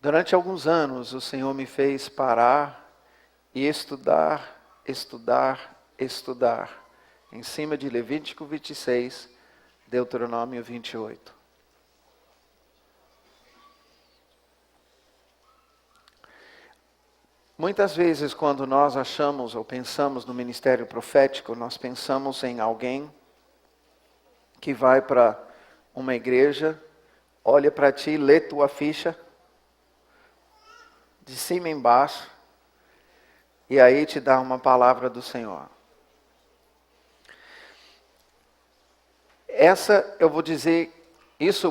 Durante alguns anos, o Senhor me fez parar e estudar em cima de Levítico 26, Deuteronômio 28. Muitas vezes, quando nós achamos ou pensamos no ministério profético, nós pensamos em alguém que vai para uma igreja, olha para ti, lê tua ficha, de cima e embaixo, e aí te dá uma palavra do Senhor. Eu vou dizer, isso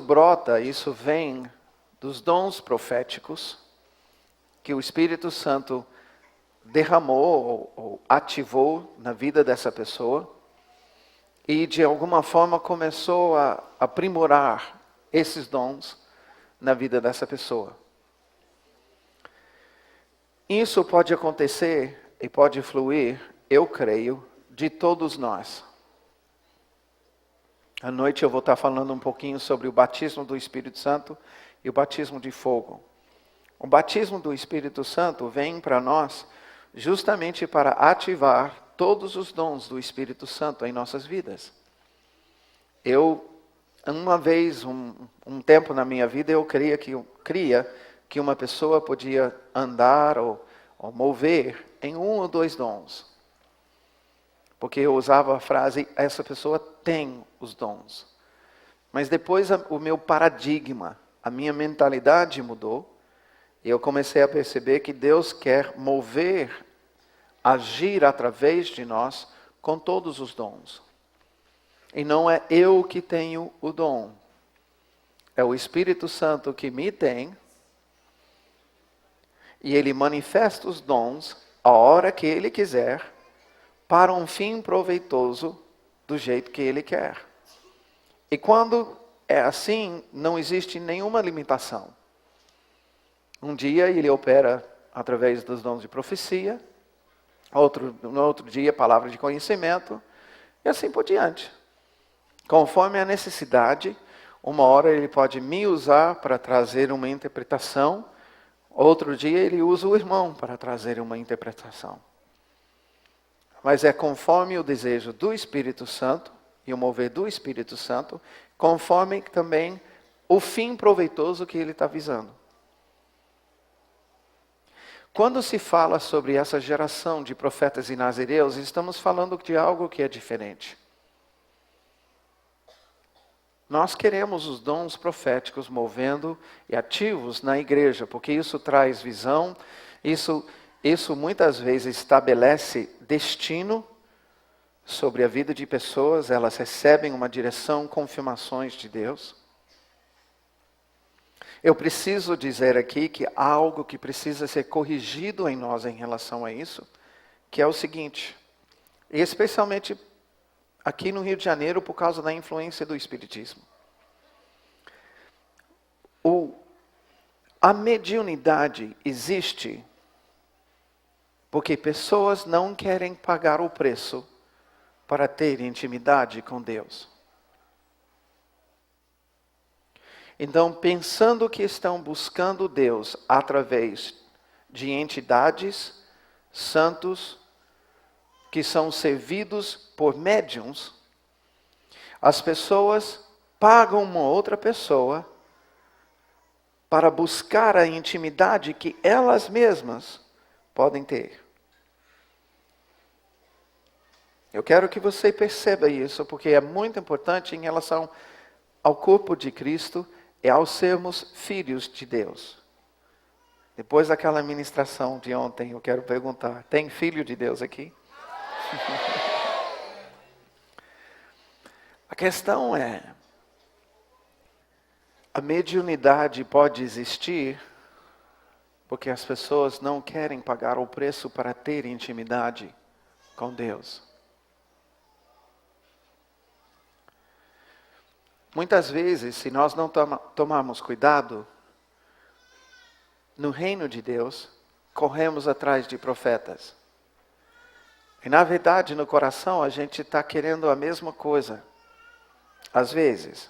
vem dos dons proféticos que o Espírito Santo derramou ou ativou na vida dessa pessoa e de alguma forma começou a aprimorar esses dons na vida dessa pessoa. Isso pode acontecer e pode fluir, eu creio, de todos nós. À noite eu vou estar falando um pouquinho sobre o batismo do Espírito Santo e o batismo de fogo. O batismo do Espírito Santo vem para nós justamente para ativar todos os dons do Espírito Santo em nossas vidas. Uma vez, um tempo na minha vida, eu cria que uma pessoa podia andar ou mover em um ou dois dons. Porque eu usava a frase, essa pessoa tem os dons. Mas depois o meu paradigma, a minha mentalidade mudou. E eu comecei a perceber que Deus quer mover, agir através de nós com todos os dons. E não é eu que tenho o dom. É o Espírito Santo que me tem. E Ele manifesta os dons a hora que Ele quiser, para um fim proveitoso do jeito que Ele quer. E quando é assim, não existe nenhuma limitação. Um dia Ele opera através dos dons de profecia, no outro dia palavra de conhecimento, e assim por diante. Conforme a necessidade, uma hora Ele pode me usar para trazer uma interpretação, outro dia Ele usa o irmão para trazer uma interpretação. Mas é conforme o desejo do Espírito Santo e o mover do Espírito Santo, conforme também o fim proveitoso que Ele está visando. Quando se fala sobre essa geração de profetas e nazireus, estamos falando de algo que é diferente. Nós queremos os dons proféticos movendo e ativos na igreja, porque isso traz visão, isso muitas vezes estabelece destino sobre a vida de pessoas, elas recebem uma direção, confirmações de Deus. Eu preciso dizer aqui que há algo que precisa ser corrigido em nós em relação a isso, que é o seguinte, e especialmente aqui no Rio de Janeiro por causa da influência do Espiritismo. A mediunidade existe porque pessoas não querem pagar o preço para ter intimidade com Deus. Então, pensando que estão buscando Deus através de entidades, santos, que são servidos por médiuns, as pessoas pagam uma outra pessoa para buscar a intimidade que elas mesmas podem ter. Eu quero que você perceba isso, porque é muito importante em relação ao corpo de Cristo e ao sermos filhos de Deus. Depois daquela ministração de ontem, eu quero perguntar, tem filho de Deus aqui? A questão é, a mediunidade pode existir porque as pessoas não querem pagar o preço para ter intimidade com Deus. Muitas vezes, se nós não tomarmos cuidado, no reino de Deus, corremos atrás de profetas. E na verdade, no coração, a gente está querendo a mesma coisa. Às vezes,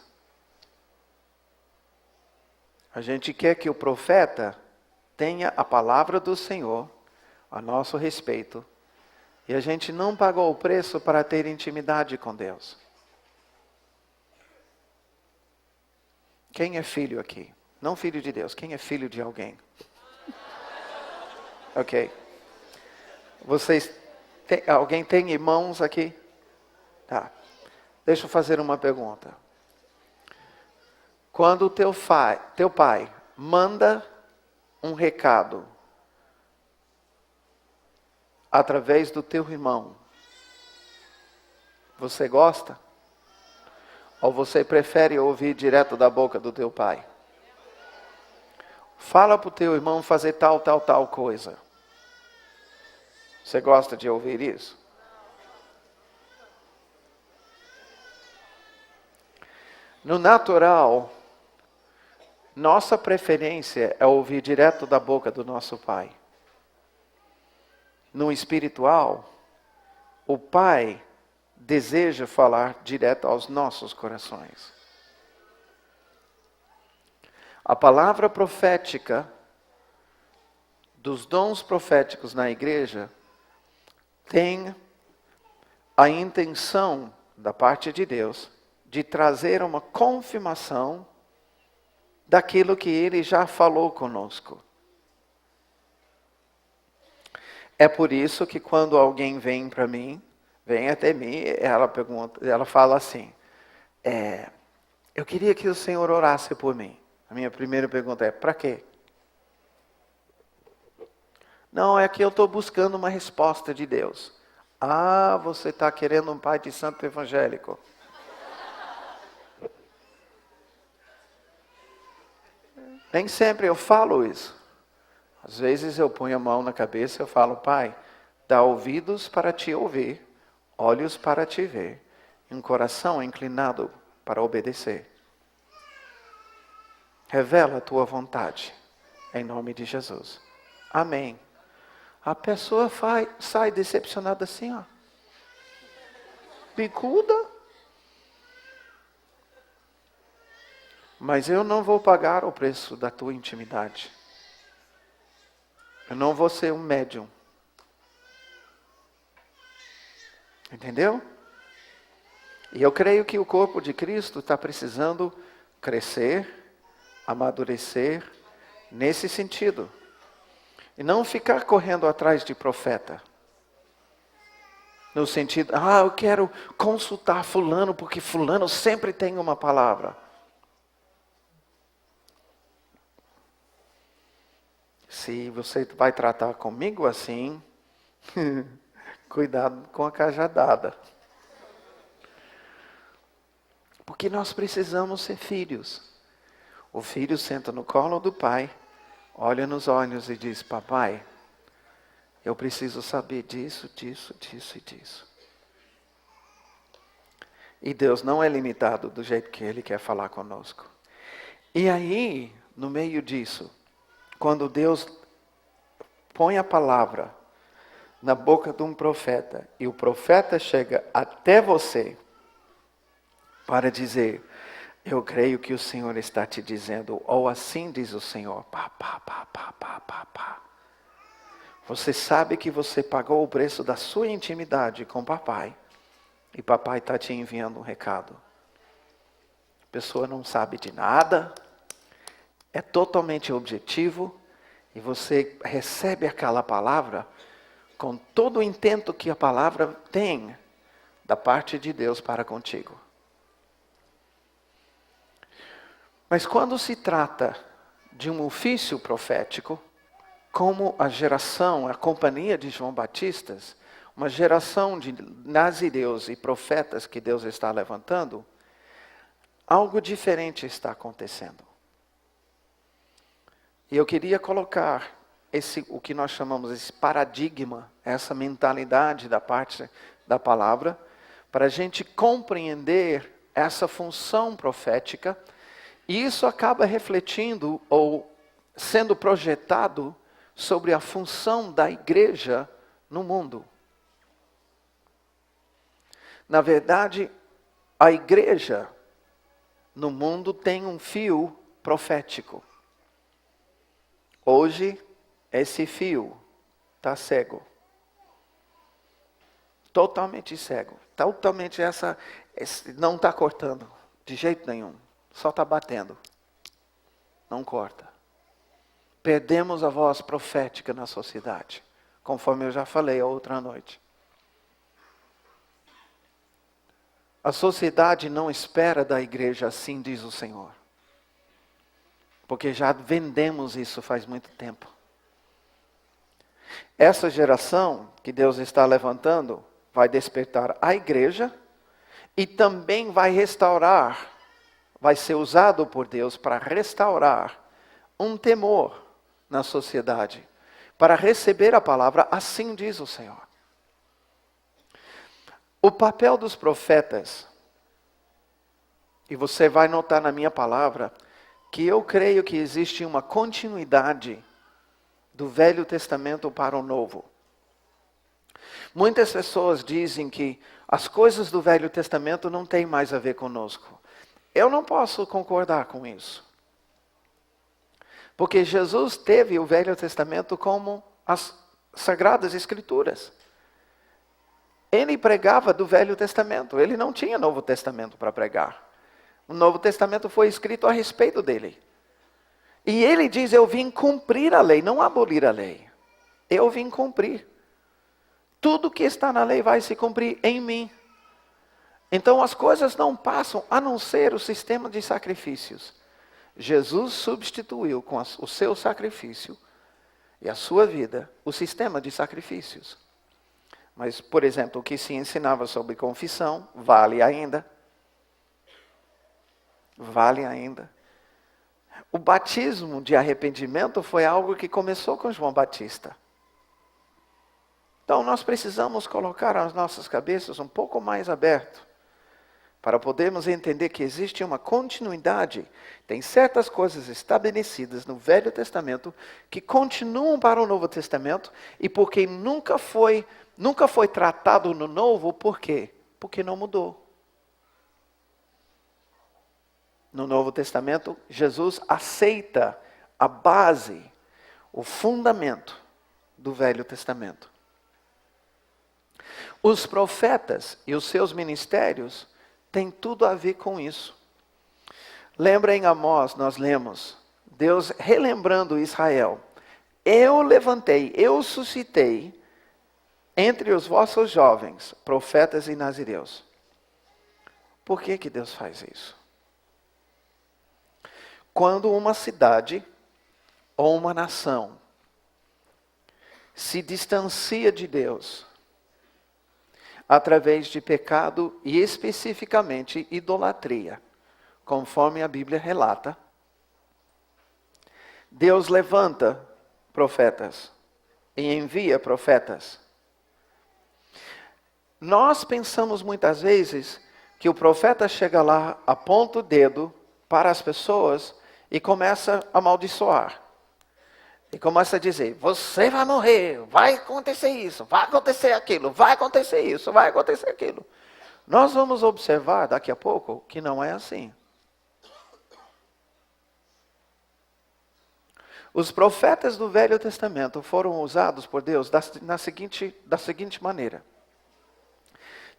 a gente quer que o profeta tenha a palavra do Senhor a nosso respeito e a gente não pagou o preço para ter intimidade com Deus. Quem é filho aqui? Não filho de Deus, quem é filho de alguém? Ok. Alguém tem irmãos aqui? Tá. Deixa eu fazer uma pergunta. Quando o teu pai manda um recado através do teu irmão, você gosta? Ou você prefere ouvir direto da boca do teu pai? Fala para o teu irmão fazer tal coisa. Você gosta de ouvir isso? No natural, nossa preferência é ouvir direto da boca do nosso pai. No espiritual, o pai deseja falar direto aos nossos corações. A palavra profética dos dons proféticos na igreja tem a intenção da parte de Deus de trazer uma confirmação daquilo que Ele já falou conosco. É por isso que quando alguém vem para mim, vem até mim, ela fala assim, eu queria que o Senhor orasse por mim. A minha primeira pergunta é, para quê? Não, é que eu estou buscando uma resposta de Deus. Ah, você está querendo um pai de santo evangélico. Nem sempre eu falo isso. Às vezes eu ponho a mão na cabeça e eu falo, Pai, dá ouvidos para te ouvir, olhos para te ver, e um coração inclinado para obedecer. Revela a tua vontade, em nome de Jesus. Amém. A pessoa sai decepcionada assim, ó. Bicuda. Mas eu não vou pagar o preço da tua intimidade. Eu não vou ser um médium. Entendeu? E eu creio que o corpo de Cristo está precisando crescer, amadurecer, nesse sentido. E não ficar correndo atrás de profeta. No sentido, eu quero consultar fulano, porque fulano sempre tem uma palavra. Se você vai tratar comigo assim, cuidado com a cajadada. Porque nós precisamos ser filhos. O filho senta no colo do pai, olha nos olhos e diz, papai, eu preciso saber disso e disso. E Deus não é limitado do jeito que Ele quer falar conosco. E aí, no meio disso, quando Deus põe a palavra na boca de um profeta, e o profeta chega até você para dizer, eu creio que o Senhor está te dizendo, ou assim diz o Senhor, pá. Você sabe que você pagou o preço da sua intimidade com papai, e papai está te enviando um recado. A pessoa não sabe de nada, é totalmente objetivo, e você recebe aquela palavra com todo o intento que a palavra tem da parte de Deus para contigo. Mas quando se trata de um ofício profético, como a companhia de João Batista, uma geração de nazireus e profetas que Deus está levantando, algo diferente está acontecendo. E eu queria colocar o que nós chamamos esse paradigma, essa mentalidade da parte da palavra, para a gente compreender essa função profética. E isso acaba refletindo ou sendo projetado sobre a função da igreja no mundo. Na verdade, a igreja no mundo tem um fio profético. Hoje, esse fio está cego. Totalmente cego. Totalmente não está cortando. De jeito nenhum. Só está batendo. Não corta. Perdemos a voz profética na sociedade. Conforme eu já falei a outra noite. A sociedade não espera da igreja, assim diz o Senhor. Porque já vendemos isso faz muito tempo. Essa geração que Deus está levantando vai despertar a igreja e também vai restaurar, vai ser usado por Deus para restaurar um temor na sociedade, para receber a palavra, assim diz o Senhor. O papel dos profetas, e você vai notar na minha palavra, que eu creio que existe uma continuidade do Velho Testamento para o Novo. Muitas pessoas dizem que as coisas do Velho Testamento não têm mais a ver conosco. Eu não posso concordar com isso. Porque Jesus teve o Velho Testamento como as Sagradas Escrituras. Ele pregava do Velho Testamento. Ele não tinha Novo Testamento para pregar. O Novo Testamento foi escrito a respeito dele. E ele diz, eu vim cumprir a lei, não abolir a lei. Eu vim cumprir. Tudo que está na lei vai se cumprir em mim. Então as coisas não passam a não ser o sistema de sacrifícios. Jesus substituiu com o seu sacrifício e a sua vida o sistema de sacrifícios. Mas, por exemplo, o que se ensinava sobre confissão vale ainda. Vale ainda. O batismo de arrependimento foi algo que começou com João Batista. Então nós precisamos colocar as nossas cabeças um pouco mais abertas para podermos entender que existe uma continuidade. Tem certas coisas estabelecidas no Velho Testamento que continuam para o Novo Testamento e porque nunca foi tratado no Novo, por quê? Porque não mudou. No Novo Testamento, Jesus aceita a base, o fundamento do Velho Testamento. Os profetas e os seus ministérios têm tudo a ver com isso. Lembra em Amós, nós lemos, Deus relembrando Israel. Eu levantei, eu suscitei entre os vossos jovens, profetas e nazireus. Por que Deus faz isso? Quando uma cidade ou uma nação se distancia de Deus através de pecado e especificamente idolatria, conforme a Bíblia relata, Deus levanta profetas e envia profetas. Nós pensamos muitas vezes que o profeta chega lá, aponta o dedo para as pessoas e começa a amaldiçoar. E começa a dizer, você vai morrer, vai acontecer isso, vai acontecer aquilo, vai acontecer isso, vai acontecer aquilo. Nós vamos observar daqui a pouco que não é assim. Os profetas do Velho Testamento foram usados por Deus da seguinte maneira.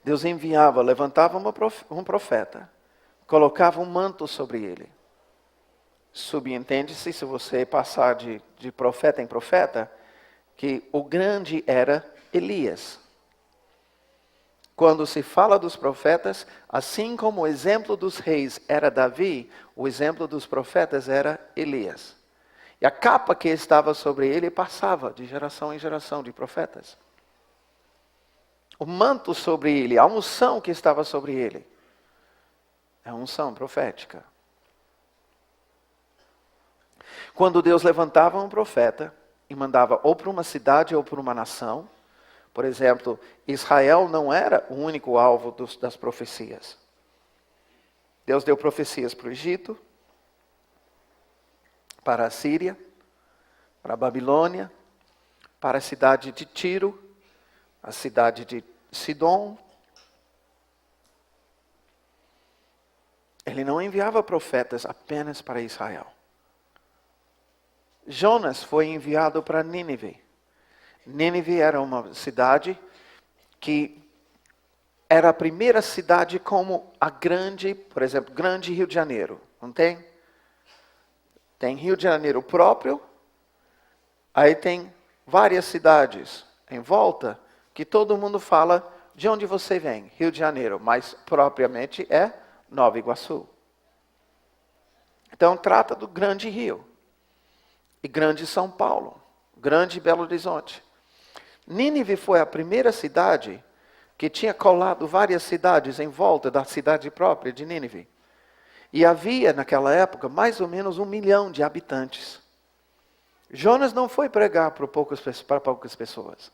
Deus enviava, levantava um profeta, colocava um manto sobre ele. Subentende-se, se você passar de profeta em profeta, que o grande era Elias. Quando se fala dos profetas, assim como o exemplo dos reis era Davi, o exemplo dos profetas era Elias. E a capa que estava sobre ele passava de geração em geração de profetas. O manto sobre ele, a unção que estava sobre ele, é a unção profética. Quando Deus levantava um profeta e mandava ou para uma cidade ou para uma nação, por exemplo, Israel não era o único alvo das profecias. Deus deu profecias para o Egito, para a Síria, para a Babilônia, para a cidade de Tiro, a cidade de Sidom. Ele não enviava profetas apenas para Israel. Jonas foi enviado para Nínive. Nínive era uma cidade que era a primeira cidade como a grande, por exemplo, grande Rio de Janeiro. Não tem? Tem Rio de Janeiro próprio, aí tem várias cidades em volta que todo mundo fala de onde você vem, Rio de Janeiro, mas propriamente é Nova Iguaçu. Então trata do grande Rio e grande São Paulo, grande Belo Horizonte. Nínive foi a primeira cidade que tinha colado várias cidades em volta da cidade própria de Nínive. E havia, naquela época, mais ou menos 1 milhão de habitantes. Jonas não foi pregar para poucas pessoas.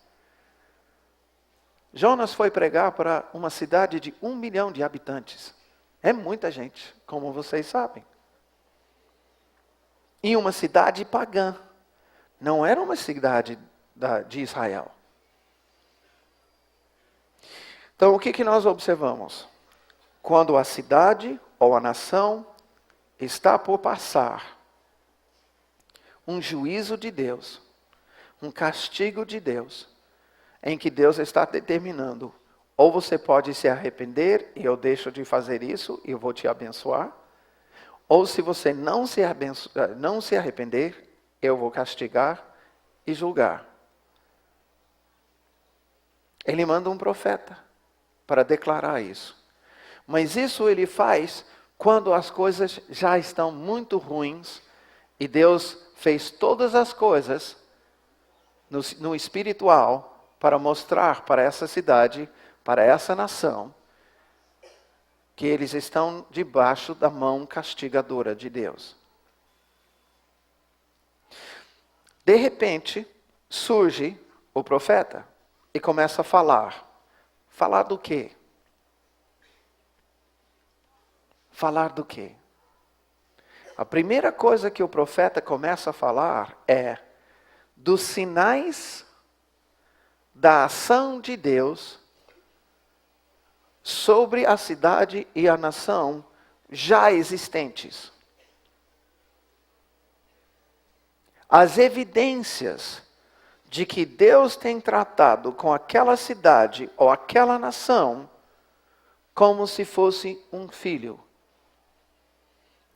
Jonas foi pregar para uma cidade de 1 milhão de habitantes. É muita gente, como vocês sabem. E uma cidade pagã. Não era uma cidade de Israel. Então, o que nós observamos? Quando a cidade ou a nação está por passar um juízo de Deus, um castigo de Deus, em que Deus está determinando, ou você pode se arrepender e eu deixo de fazer isso e eu vou te abençoar, ou se você não se arrepender, eu vou castigar e julgar. Ele manda um profeta para declarar isso. Mas isso ele faz quando as coisas já estão muito ruins e Deus fez todas as coisas no espiritual para mostrar para essa cidade, para essa nação, que eles estão debaixo da mão castigadora de Deus. De repente, surge o profeta e começa a falar. Falar do quê? Falar do quê? A primeira coisa que o profeta começa a falar é dos sinais da ação de Deus sobre a cidade e a nação já existentes. As evidências de que Deus tem tratado com aquela cidade ou aquela nação como se fosse um filho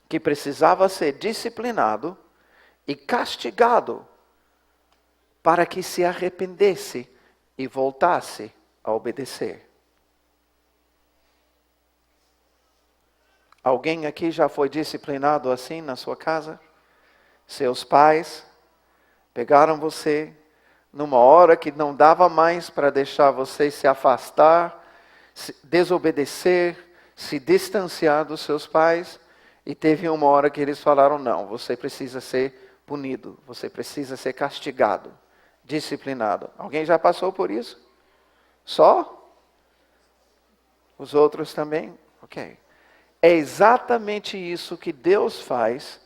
que precisava ser disciplinado e castigado para que se arrependesse e voltasse a obedecer. Alguém aqui já foi disciplinado assim na sua casa? Seus pais pegaram você numa hora que não dava mais para deixar você se afastar, desobedecer, se distanciar dos seus pais. E teve uma hora que eles falaram, não, você precisa ser punido, você precisa ser castigado, disciplinado. Alguém já passou por isso? Só? Os outros também? Ok. É exatamente isso que Deus faz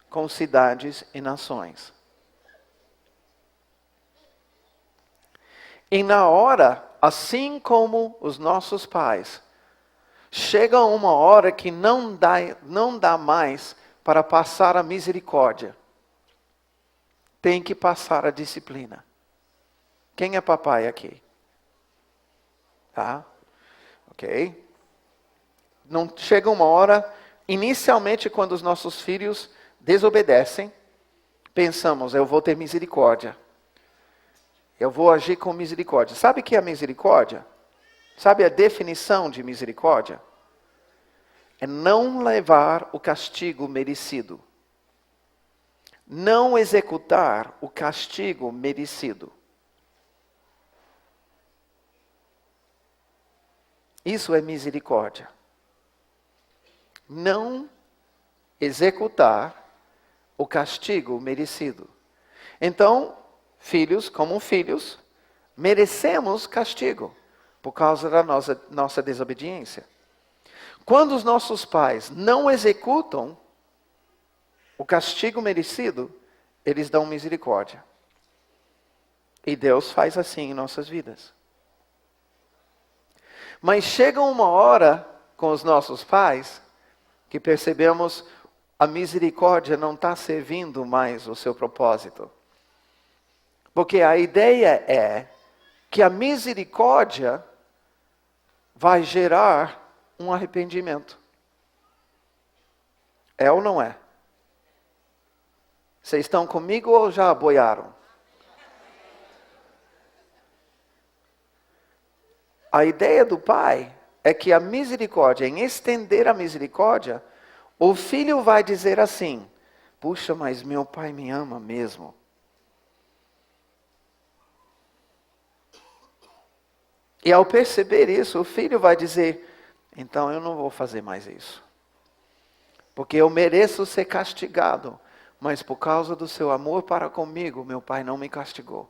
com cidades e nações. E na hora, assim como os nossos pais, chega uma hora que não dá mais para passar a misericórdia. Tem que passar a disciplina. Quem é papai aqui? Tá? Ok? Não chega uma hora, inicialmente quando os nossos filhos desobedecem, pensamos, eu vou ter misericórdia. Eu vou agir com misericórdia. Sabe o que é misericórdia? Sabe a definição de misericórdia? É não levar o castigo merecido. Não executar o castigo merecido. Isso é misericórdia. Não executar o castigo merecido. Então, filhos, como filhos, merecemos castigo por causa da nossa desobediência. Quando os nossos pais não executam o castigo merecido, eles dão misericórdia. E Deus faz assim em nossas vidas. Mas chega uma hora com os nossos pais que percebemos a misericórdia não está servindo mais o seu propósito. Porque a ideia é que a misericórdia vai gerar um arrependimento. É ou não é? Vocês estão comigo ou já boiaram? A ideia do Pai é que a misericórdia, em estender a misericórdia, o filho vai dizer assim: puxa, mas meu pai me ama mesmo. E ao perceber isso, o filho vai dizer: então eu não vou fazer mais isso. Porque eu mereço ser castigado, mas por causa do seu amor para comigo, meu pai não me castigou.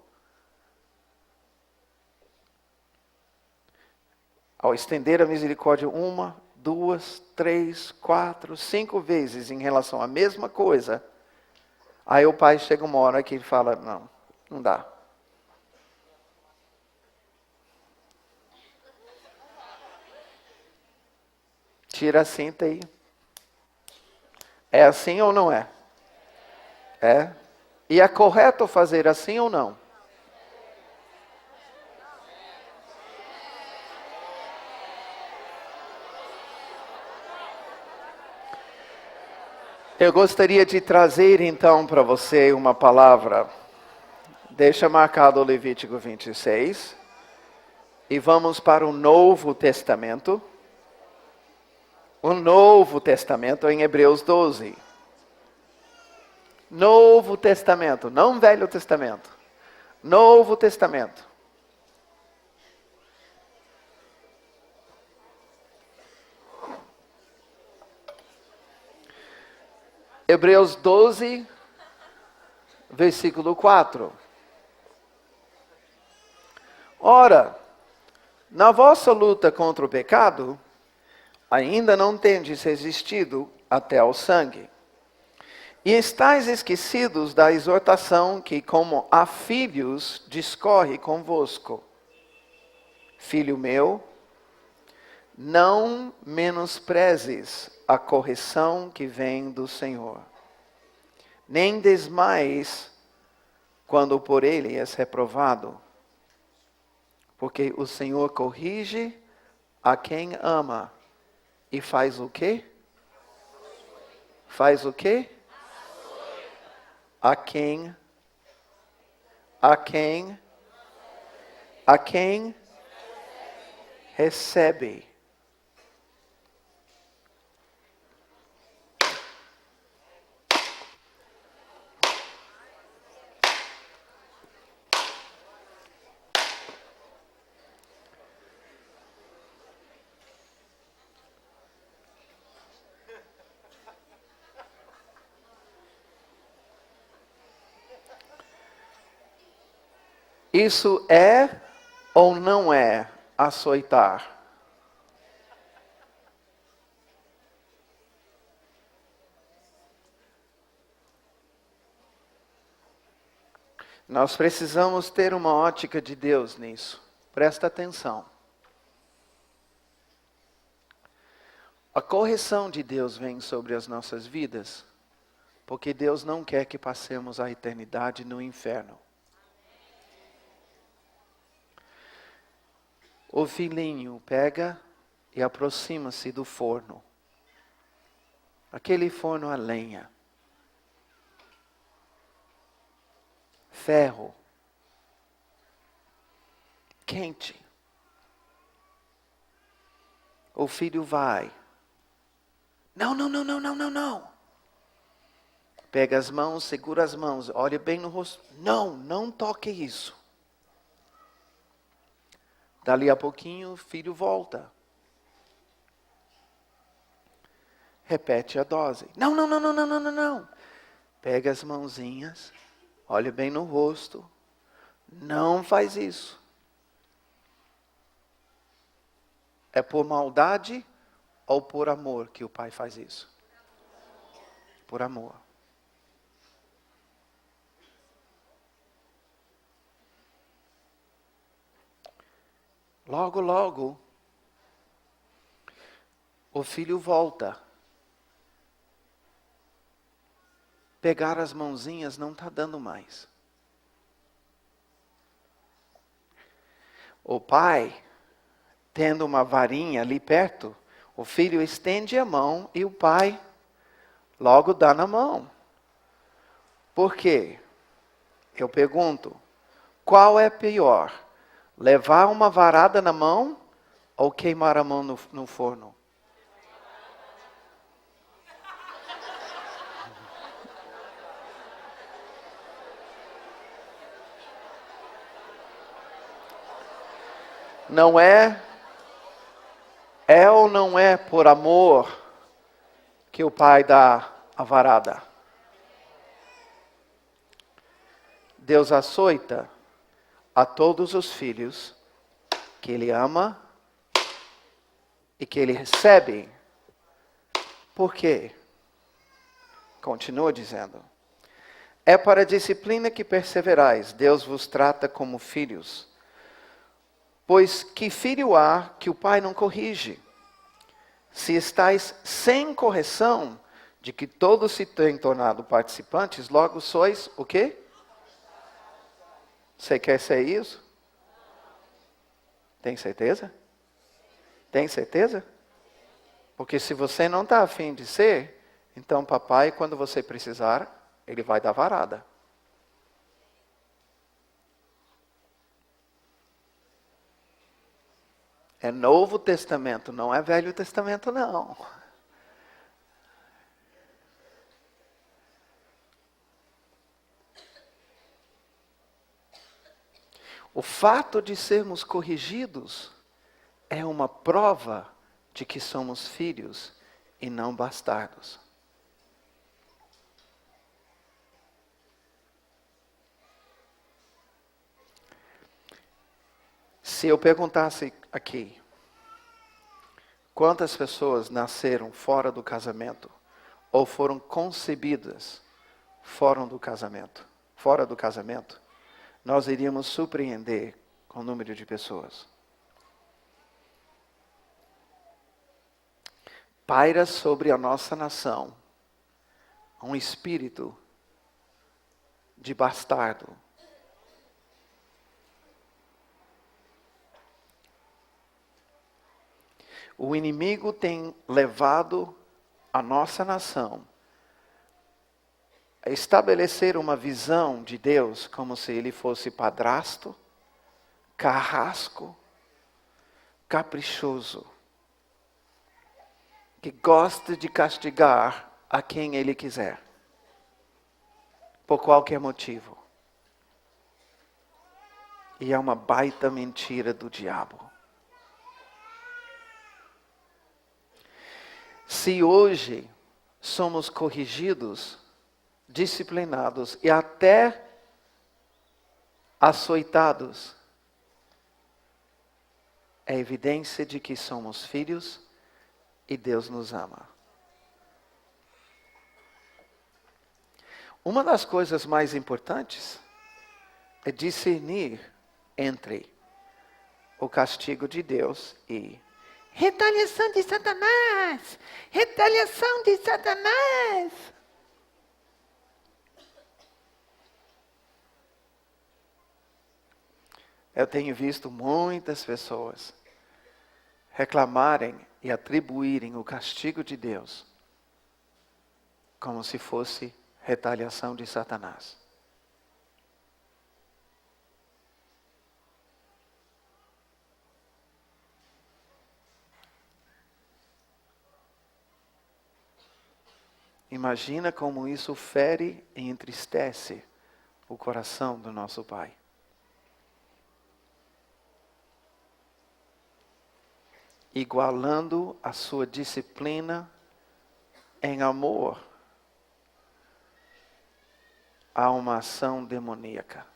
Ao estender a misericórdia 1, 2, 3, 4, 5 vezes em relação à mesma coisa, aí o pai chega uma hora que ele fala: não dá. Tira a cinta aí. É assim ou não é? É. E é correto fazer assim ou não? Eu gostaria de trazer então para você uma palavra. Deixa marcado o Levítico 26. E vamos para o Novo Testamento. O Novo Testamento em Hebreus 12. Novo Testamento, não Velho Testamento. Novo Testamento. Hebreus 12, versículo 4. Ora, na vossa luta contra o pecado, ainda não tendes resistido até ao sangue. E estáis esquecidos da exortação que, como a filhos, discorre convosco. Filho meu, não menosprezes a correção que vem do Senhor, nem desmaies quando por ele és reprovado, porque o Senhor corrige a quem ama e faz o quê? Faz o quê? A quem recebe. Isso é ou não é açoitar? Nós precisamos ter uma ótica de Deus nisso. Presta atenção. A correção de Deus vem sobre as nossas vidas, porque Deus não quer que passemos a eternidade no inferno. O filhinho pega e aproxima-se do forno. Aquele forno a lenha. Ferro. Quente. O filho vai. Não. Pega as mãos, segura as mãos, olha bem no rosto. Não toque isso. Dali a pouquinho, o filho volta. Repete a dose. Não. Pega as mãozinhas, olha bem no rosto. Não faz isso. É por maldade ou por amor que o pai faz isso? Por amor. Logo, o filho volta. pegar as mãozinhas não está dando mais. O pai, tendo uma varinha ali perto, o filho estende a mão e o pai logo dá na mão. Por quê? Eu pergunto, qual é pior? Levar uma varada na mão ou queimar a mão no forno? Não é ou não é por amor que o pai dá a varada? Deus açoita a todos os filhos que Ele ama e que Ele recebe. Por quê? Continua dizendo. É para a disciplina que perseverais. Deus vos trata como filhos. Pois que filho há que o pai não corrige? Se estáis sem correção, de que todos se têm tornado participantes, logo sois o quê? Você quer ser isso? Tem certeza? Tem certeza? Porque se você não está afim de ser, então papai, quando você precisar, ele vai dar varada. É Novo Testamento, não é Velho Testamento, não. O fato de sermos corrigidos é uma prova de que somos filhos e não bastardos. Se eu perguntasse aqui, quantas pessoas nasceram fora do casamento ou foram concebidas fora do casamento, nós iríamos surpreender com o número de pessoas. Paira sobre a nossa nação um espírito de bastardo. O inimigo tem levado a nossa nação a estabelecer uma visão de Deus como se ele fosse padrasto, carrasco, caprichoso, que gosta de castigar a quem ele quiser, por qualquer motivo. E é uma baita mentira do diabo. Se hoje somos corrigidos, disciplinados e até açoitados, é evidência de que somos filhos e Deus nos ama. Uma das coisas mais importantes é discernir entre o castigo de Deus e retaliação de Satanás! Retaliação de Satanás! Eu tenho visto muitas pessoas reclamarem e atribuírem o castigo de Deus como se fosse retaliação de Satanás. Imagina como isso fere e entristece o coração do nosso Pai. Igualando a sua disciplina em amor a uma ação demoníaca.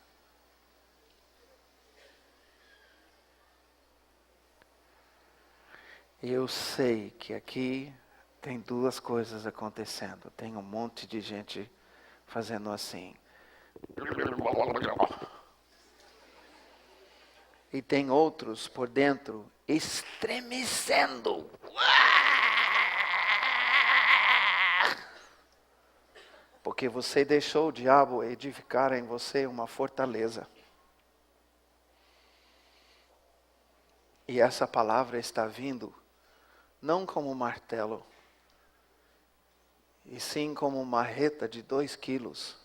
Eu sei que aqui tem duas coisas acontecendo. Tem um monte de gente fazendo assim. E tem outros por dentro estremecendo. Porque você deixou o diabo edificar em você uma fortaleza. E essa palavra está vindo não como um martelo, e sim como uma marreta de 2 quilos.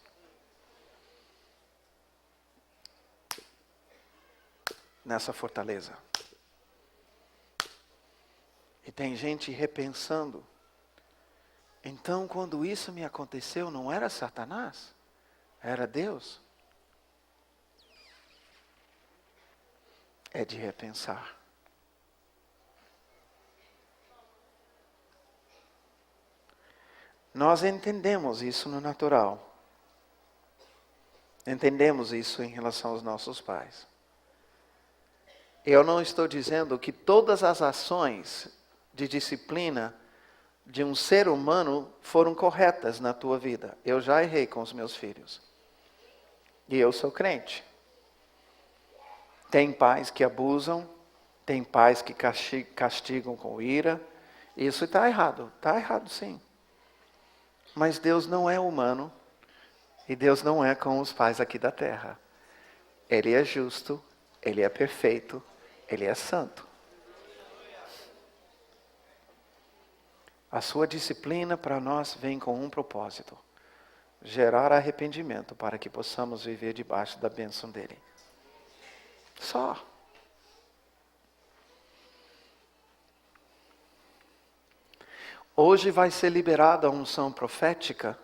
Nessa fortaleza. E tem gente repensando. Então, quando isso me aconteceu, não era Satanás? Era Deus? É de repensar. Nós entendemos isso no natural. Entendemos isso em relação aos nossos pais. Eu não estou dizendo que todas as ações de disciplina de um ser humano foram corretas na tua vida. Eu já errei com os meus filhos. E eu sou crente. Tem pais que abusam, tem pais que castigam com ira. Isso está errado sim. Mas Deus não é humano e Deus não é como os pais aqui da terra. Ele é justo, Ele é perfeito, Ele é santo. A sua disciplina para nós vem com um propósito: gerar arrependimento para que possamos viver debaixo da bênção dEle. Só. Hoje vai ser liberada a unção profética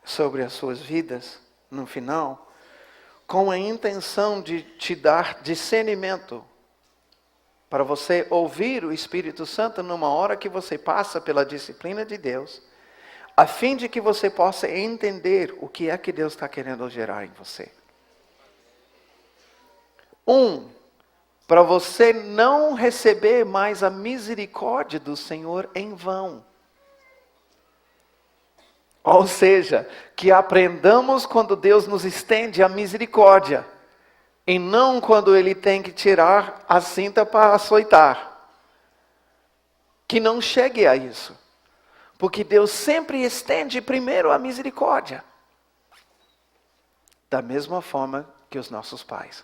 sobre as suas vidas, no final, com a intenção de te dar discernimento, para você ouvir o Espírito Santo numa hora que você passa pela disciplina de Deus, a fim de que você possa entender o que é que Deus está querendo gerar em você. Para você não receber mais a misericórdia do Senhor em vão. Ou seja, que aprendamos quando Deus nos estende a misericórdia, e não quando Ele tem que tirar a cinta para açoitar. Que não chegue a isso. Porque Deus sempre estende primeiro a misericórdia. Da mesma forma que os nossos pais.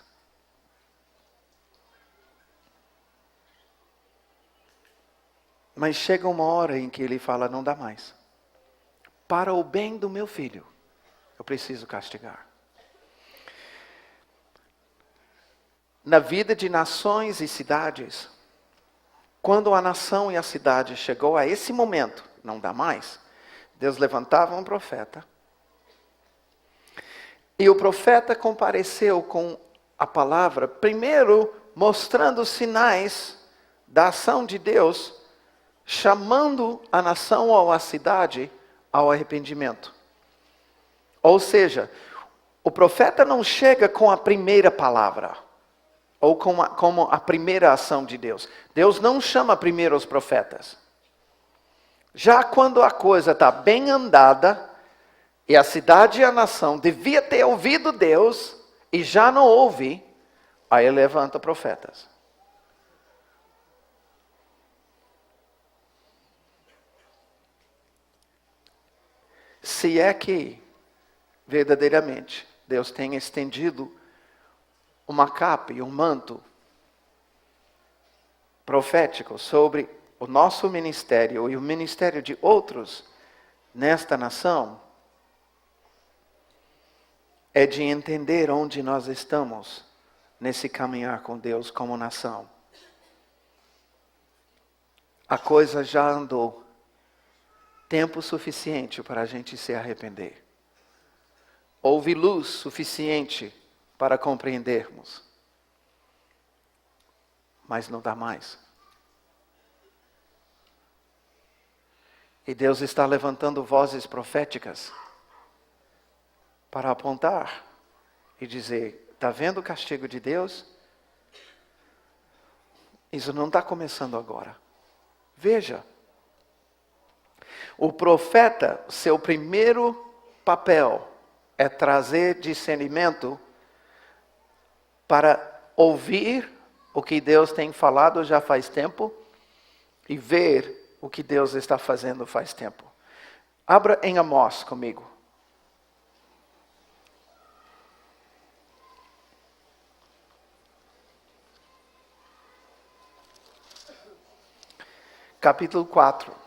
Mas chega uma hora em que Ele fala: não dá mais. Para o bem do meu filho, eu preciso castigar. Na vida de nações e cidades, quando a nação e a cidade chegou a esse momento, não dá mais, Deus levantava um profeta. E o profeta compareceu com a palavra, primeiro mostrando sinais da ação de Deus, chamando a nação ou a cidade ao arrependimento. Ou seja, o profeta não chega com a primeira palavra, ou como a primeira ação de Deus. Deus não chama primeiro os profetas. Já quando a coisa está bem andada, e a cidade e a nação devia ter ouvido Deus, e já não ouve, aí ele levanta profetas. Se é que, verdadeiramente, Deus tem estendido uma capa e um manto profético sobre o nosso ministério e o ministério de outros nesta nação, é de entender onde nós estamos nesse caminhar com Deus como nação. A coisa já andou tempo suficiente para a gente se arrepender. Houve luz suficiente para compreendermos. Mas não dá mais. E Deus está levantando vozes proféticas para apontar e dizer: está vendo o castigo de Deus? Isso não está começando agora. Veja. O profeta, seu primeiro papel é trazer discernimento para ouvir o que Deus tem falado já faz tempo e ver o que Deus está fazendo faz tempo. Abra em Amós comigo. Capítulo 4.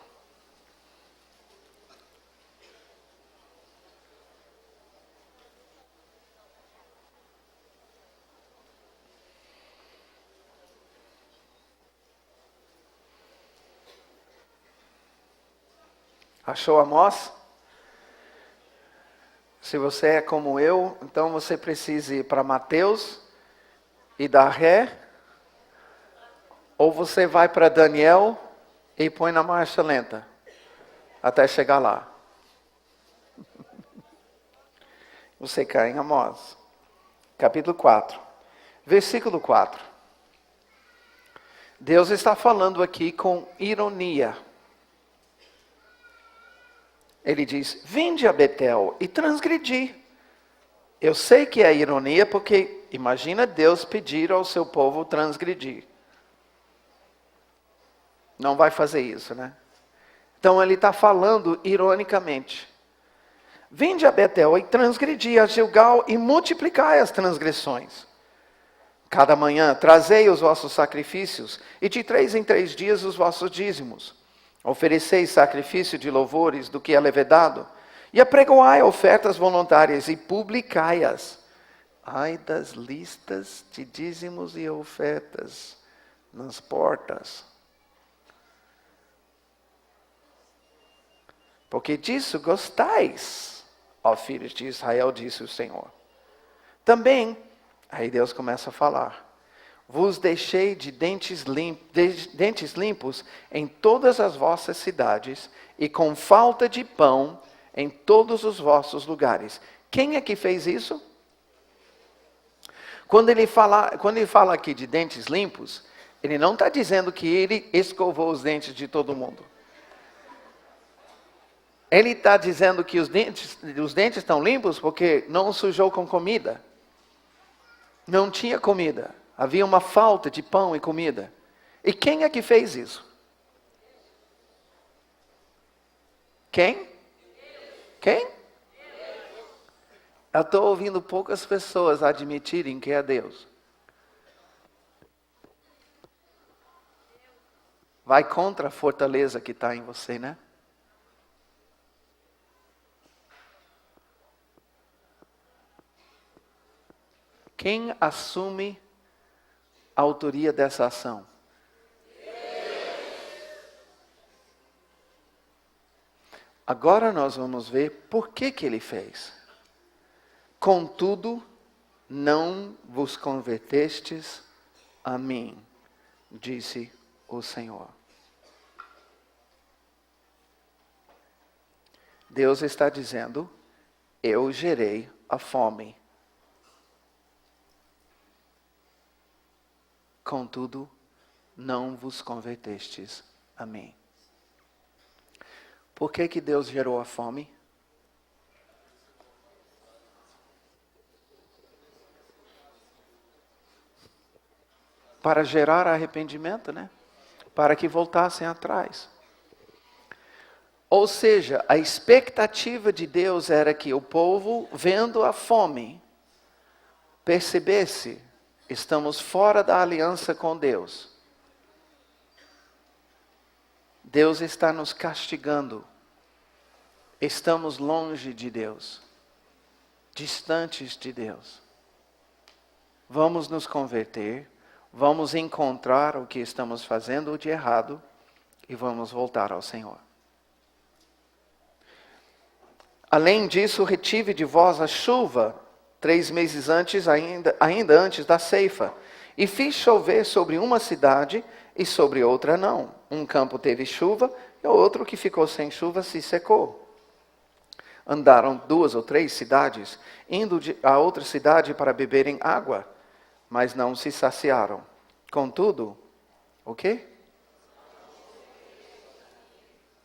Achou Amós? Se você é como eu, então você precisa ir para Mateus e dar ré. Ou você vai para Daniel e põe na marcha lenta. Até chegar lá. Você cai em Amós. Capítulo 4. Versículo 4. Deus está falando aqui com ironia. Ele diz, vinde a Betel e transgredi. Eu sei que é ironia porque imagina Deus pedir ao seu povo transgredir. Não vai fazer isso, né? Então ele está falando ironicamente. Vinde a Betel e transgredi a Gilgal e multiplicai as transgressões. Cada manhã trazei os vossos sacrifícios e de 3 em 3 dias os vossos dízimos. Ofereceis sacrifício de louvores do que é levedado, e apregoai ofertas voluntárias e publicai-as. Ai das listas de dízimos e ofertas nas portas. Porque disso gostais, ó filhos de Israel, disse o Senhor. Também, aí Deus começa a falar. Vos deixei de dentes limpos em todas as vossas cidades, e com falta de pão em todos os vossos lugares. Quem é que fez isso? Quando ele fala aqui de dentes limpos, ele não está dizendo que ele escovou os dentes de todo mundo. Ele está dizendo que os dentes estão limpos porque não sujou com comida. Não tinha comida. Havia uma falta de pão e comida. E quem é que fez isso? Quem? Quem? Eu estou ouvindo poucas pessoas admitirem que é Deus. Vai contra a fortaleza que está em você, né? Quem assume a autoria dessa ação? Agora nós vamos ver por que ele fez. Contudo, não vos convertestes a mim, disse o Senhor. Deus está dizendo, eu gerei a fome. Contudo, não vos convertestes a mim. Por que Deus gerou a fome? Para gerar arrependimento, né? Para que voltassem atrás. Ou seja, a expectativa de Deus era que o povo, vendo a fome, percebesse, estamos fora da aliança com Deus. Deus está nos castigando. Estamos longe de Deus. Distantes de Deus. Vamos nos converter. Vamos encontrar o que estamos fazendo de errado. E vamos voltar ao Senhor. Além disso, retive de vós a chuva 3 meses antes, ainda antes da ceifa. E fiz chover sobre uma cidade e sobre outra não. Um campo teve chuva e o outro que ficou sem chuva se secou. Andaram 2 ou 3 cidades, indo a outra cidade para beberem água, mas não se saciaram. Contudo, o quê?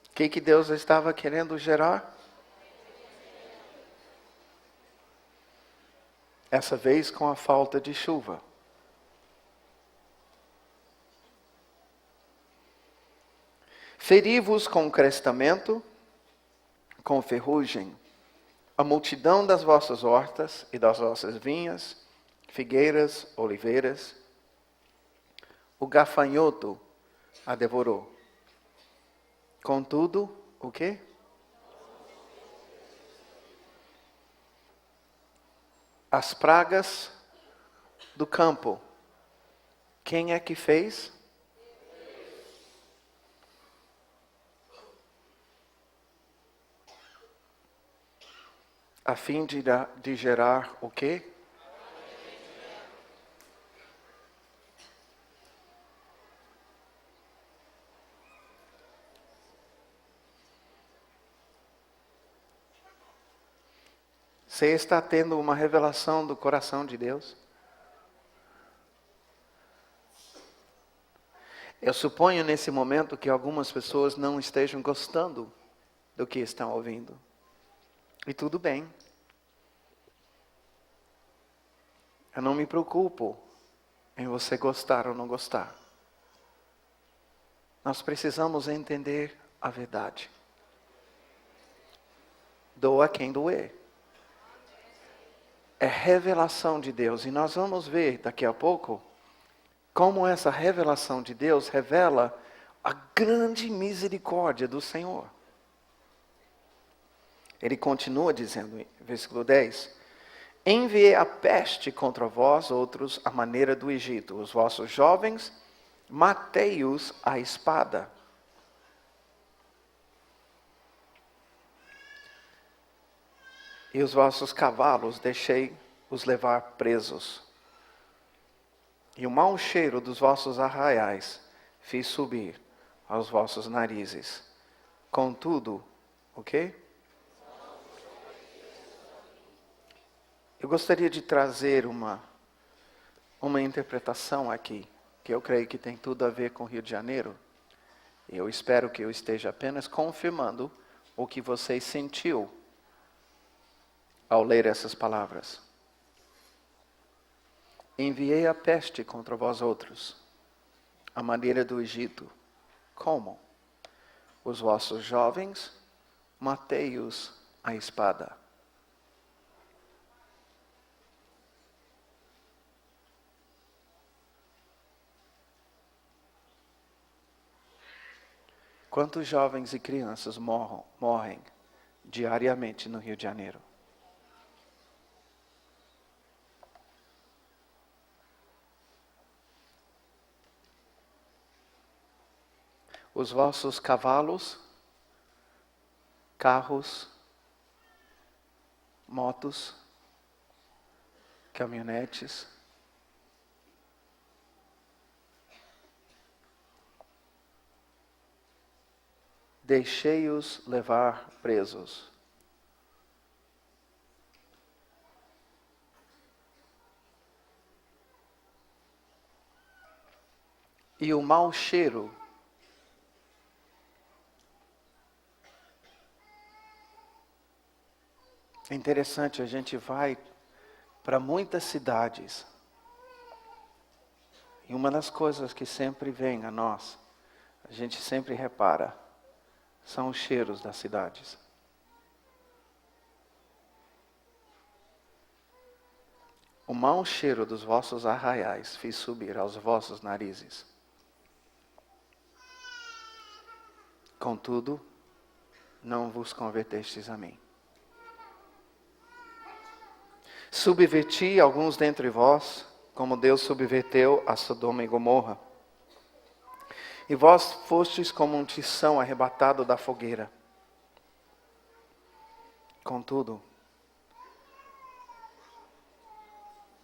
O que Deus estava querendo gerar? Essa vez com a falta de chuva. Feri-vos com crestamento, com ferrugem a multidão das vossas hortas e das vossas vinhas, figueiras, oliveiras. O gafanhoto a devorou. Contudo, o quê? As pragas do campo. Quem é que fez? A fim de gerar o quê? Você está tendo uma revelação do coração de Deus? Eu suponho nesse momento que algumas pessoas não estejam gostando do que estão ouvindo. E tudo bem. Eu não me preocupo em você gostar ou não gostar. Nós precisamos entender a verdade. Doa quem doer. É revelação de Deus. E nós vamos ver daqui a pouco como essa revelação de Deus revela a grande misericórdia do Senhor. Ele continua dizendo, versículo 10, enviei a peste contra vós outros à maneira do Egito. Os vossos jovens, matei-os à espada. E os vossos cavalos deixei-os levar presos. E o mau cheiro dos vossos arraiais fiz subir aos vossos narizes. Contudo, o quê? Eu gostaria de trazer uma interpretação aqui, que eu creio que tem tudo a ver com Rio de Janeiro. E eu espero que eu esteja apenas confirmando o que você sentiu ao ler essas palavras. Enviei a peste contra vós outros, à maneira do Egito. Como? Os vossos jovens, matei-os à espada. Quantos jovens e crianças morrem diariamente no Rio de Janeiro? Os vossos cavalos, carros, motos, caminhonetes, deixei-os levar presos. E o mau cheiro é interessante, a gente vai para muitas cidades. E uma das coisas que sempre vem a nós, a gente sempre repara, são os cheiros das cidades. O mau cheiro dos vossos arraiais fiz subir aos vossos narizes. Contudo, não vos convertestes a mim. Subverti alguns dentre vós, como Deus subverteu a Sodoma e Gomorra. E vós fostes como um tição arrebatado da fogueira. Contudo,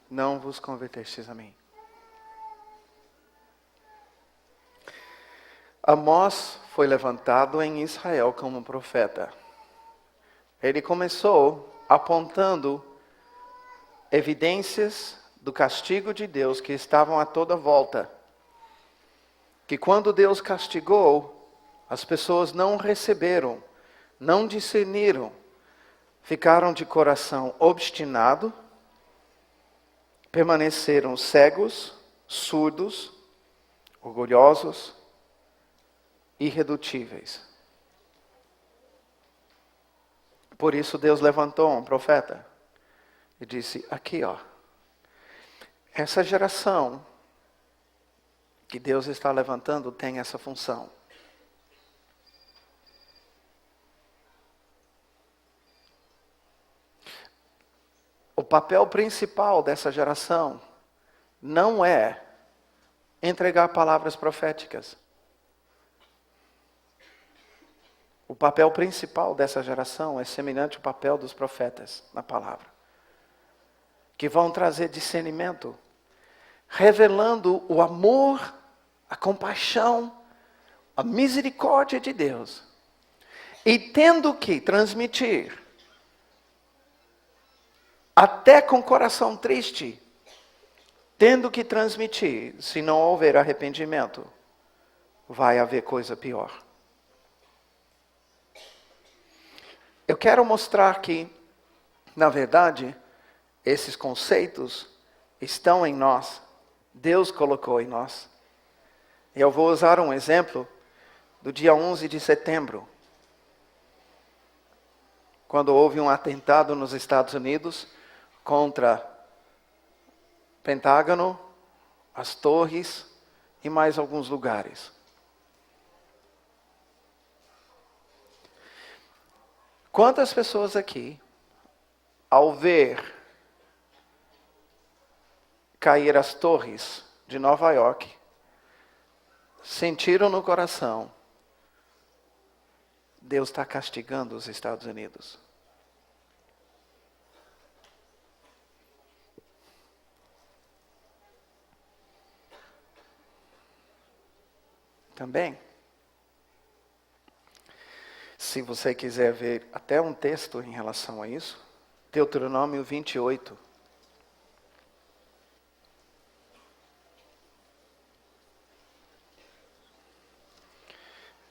não vos convertestes a mim. Amós foi levantado em Israel como profeta. Ele começou apontando evidências do castigo de Deus que estavam a toda volta. Que quando Deus castigou, as pessoas não receberam, não discerniram, ficaram de coração obstinado, permaneceram cegos, surdos, orgulhosos, irredutíveis. Por isso Deus levantou um profeta e disse, aqui ó, essa geração que Deus está levantando tem essa função. O papel principal dessa geração não é entregar palavras proféticas. O papel principal dessa geração é semelhante ao papel dos profetas na palavra, que vão trazer discernimento, revelando o amor, a compaixão, a misericórdia de Deus, e tendo que transmitir, até com coração triste, tendo que transmitir, se não houver arrependimento, vai haver coisa pior. Eu quero mostrar que, na verdade, esses conceitos estão em nós. Deus colocou em nós. Eu vou usar um exemplo do dia 11 de setembro. Quando houve um atentado nos Estados Unidos contra o Pentágono, as torres e mais alguns lugares. Quantas pessoas aqui, ao ver cair as torres de Nova York, sentiram no coração, Deus está castigando os Estados Unidos? Também. Se você quiser ver até um texto em relação a isso, Deuteronômio 28.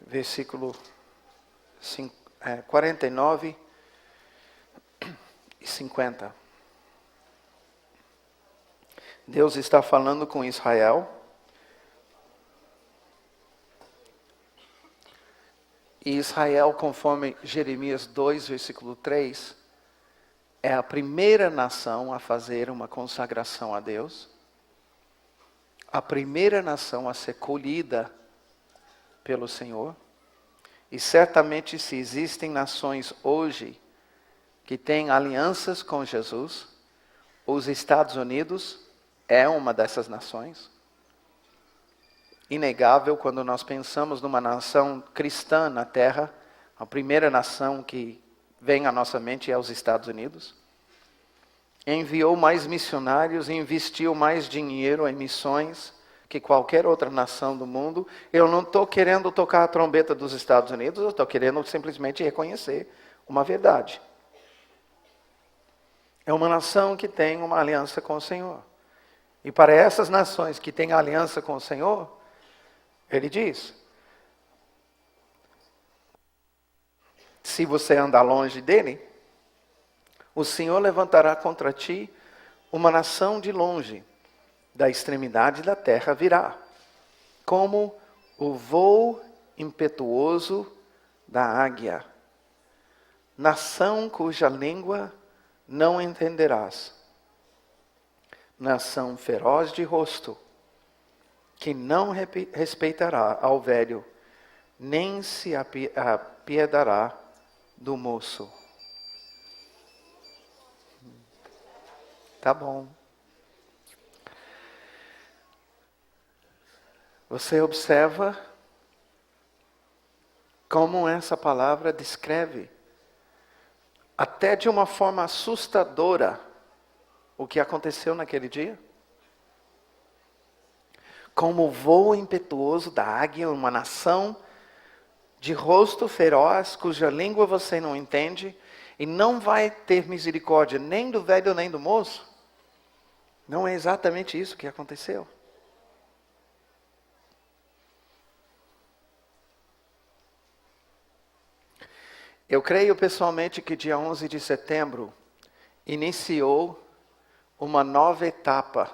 Versículo 49 e 50. Deus está falando com Israel. E Israel, conforme Jeremias 2, versículo 3, é a primeira nação a fazer uma consagração a Deus. A primeira nação a ser colhida pelo Senhor. E certamente se existem nações hoje que têm alianças com Jesus, os Estados Unidos é uma dessas nações. Inegável, quando nós pensamos numa nação cristã na Terra, a primeira nação que vem à nossa mente é os Estados Unidos. Enviou mais missionários, investiu mais dinheiro em missões que qualquer outra nação do mundo. Eu não estou querendo tocar a trombeta dos Estados Unidos, eu estou querendo simplesmente reconhecer uma verdade. É uma nação que tem uma aliança com o Senhor. E para essas nações que têm aliança com o Senhor, Ele diz, se você andar longe dele, o Senhor levantará contra ti uma nação de longe, da extremidade da terra virá, como o voo impetuoso da águia, nação cuja língua não entenderás, nação feroz de rosto, que não respeitará ao velho, nem se apiedará do moço. Tá bom. Você observa como essa palavra descreve, até de uma forma assustadora, o que aconteceu naquele dia? Como o voo impetuoso da águia, uma nação de rosto feroz, cuja língua você não entende, e não vai ter misericórdia nem do velho nem do moço. Não é exatamente isso que aconteceu. Eu creio pessoalmente que dia 11 de setembro iniciou uma nova etapa,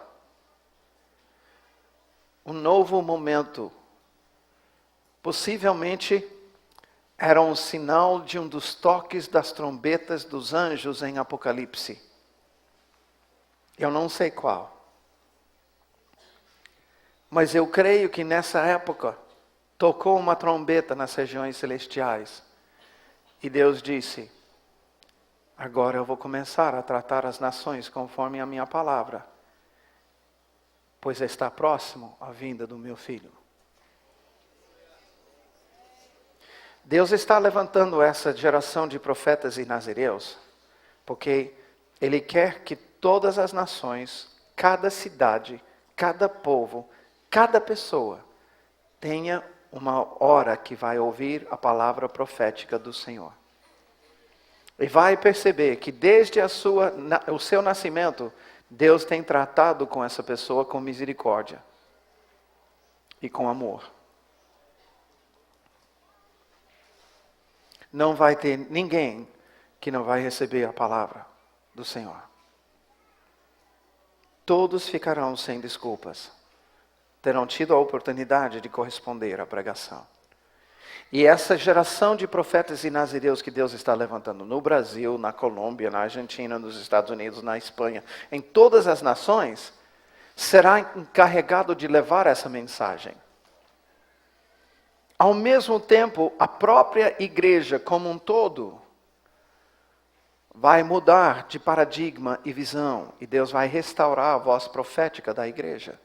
um novo momento. Possivelmente era um sinal de um dos toques das trombetas dos anjos em Apocalipse. Eu não sei qual. Mas eu creio que nessa época tocou uma trombeta nas regiões celestiais. E Deus disse: agora eu vou começar a tratar as nações conforme a minha palavra, pois está próximo a vinda do meu filho. Deus está levantando essa geração de profetas e nazireus, porque Ele quer que todas as nações, cada cidade, cada povo, cada pessoa, tenha uma hora que vai ouvir a palavra profética do Senhor. E vai perceber que desde o seu nascimento, Deus tem tratado com essa pessoa com misericórdia e com amor. Não vai ter ninguém que não vai receber a palavra do Senhor. Todos ficarão sem desculpas. Terão tido a oportunidade de corresponder à pregação. E essa geração de profetas e nazireus que Deus está levantando no Brasil, na Colômbia, na Argentina, nos Estados Unidos, na Espanha, em todas as nações, será encarregado de levar essa mensagem. Ao mesmo tempo, a própria igreja como um todo vai mudar de paradigma e visão. E Deus vai restaurar a voz profética da igreja.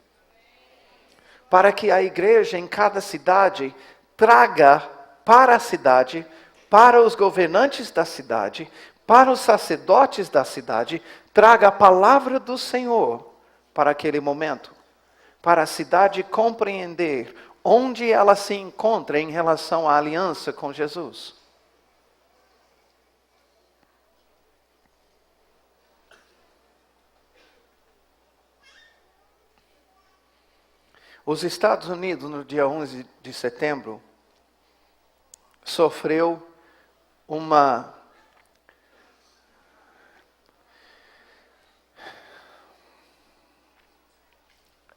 Para que a igreja em cada cidade traga para a cidade, para os governantes da cidade, para os sacerdotes da cidade, traga a palavra do Senhor para aquele momento. Para a cidade compreender onde ela se encontra em relação à aliança com Jesus. Os Estados Unidos, no dia 11 de setembro, sofreu uma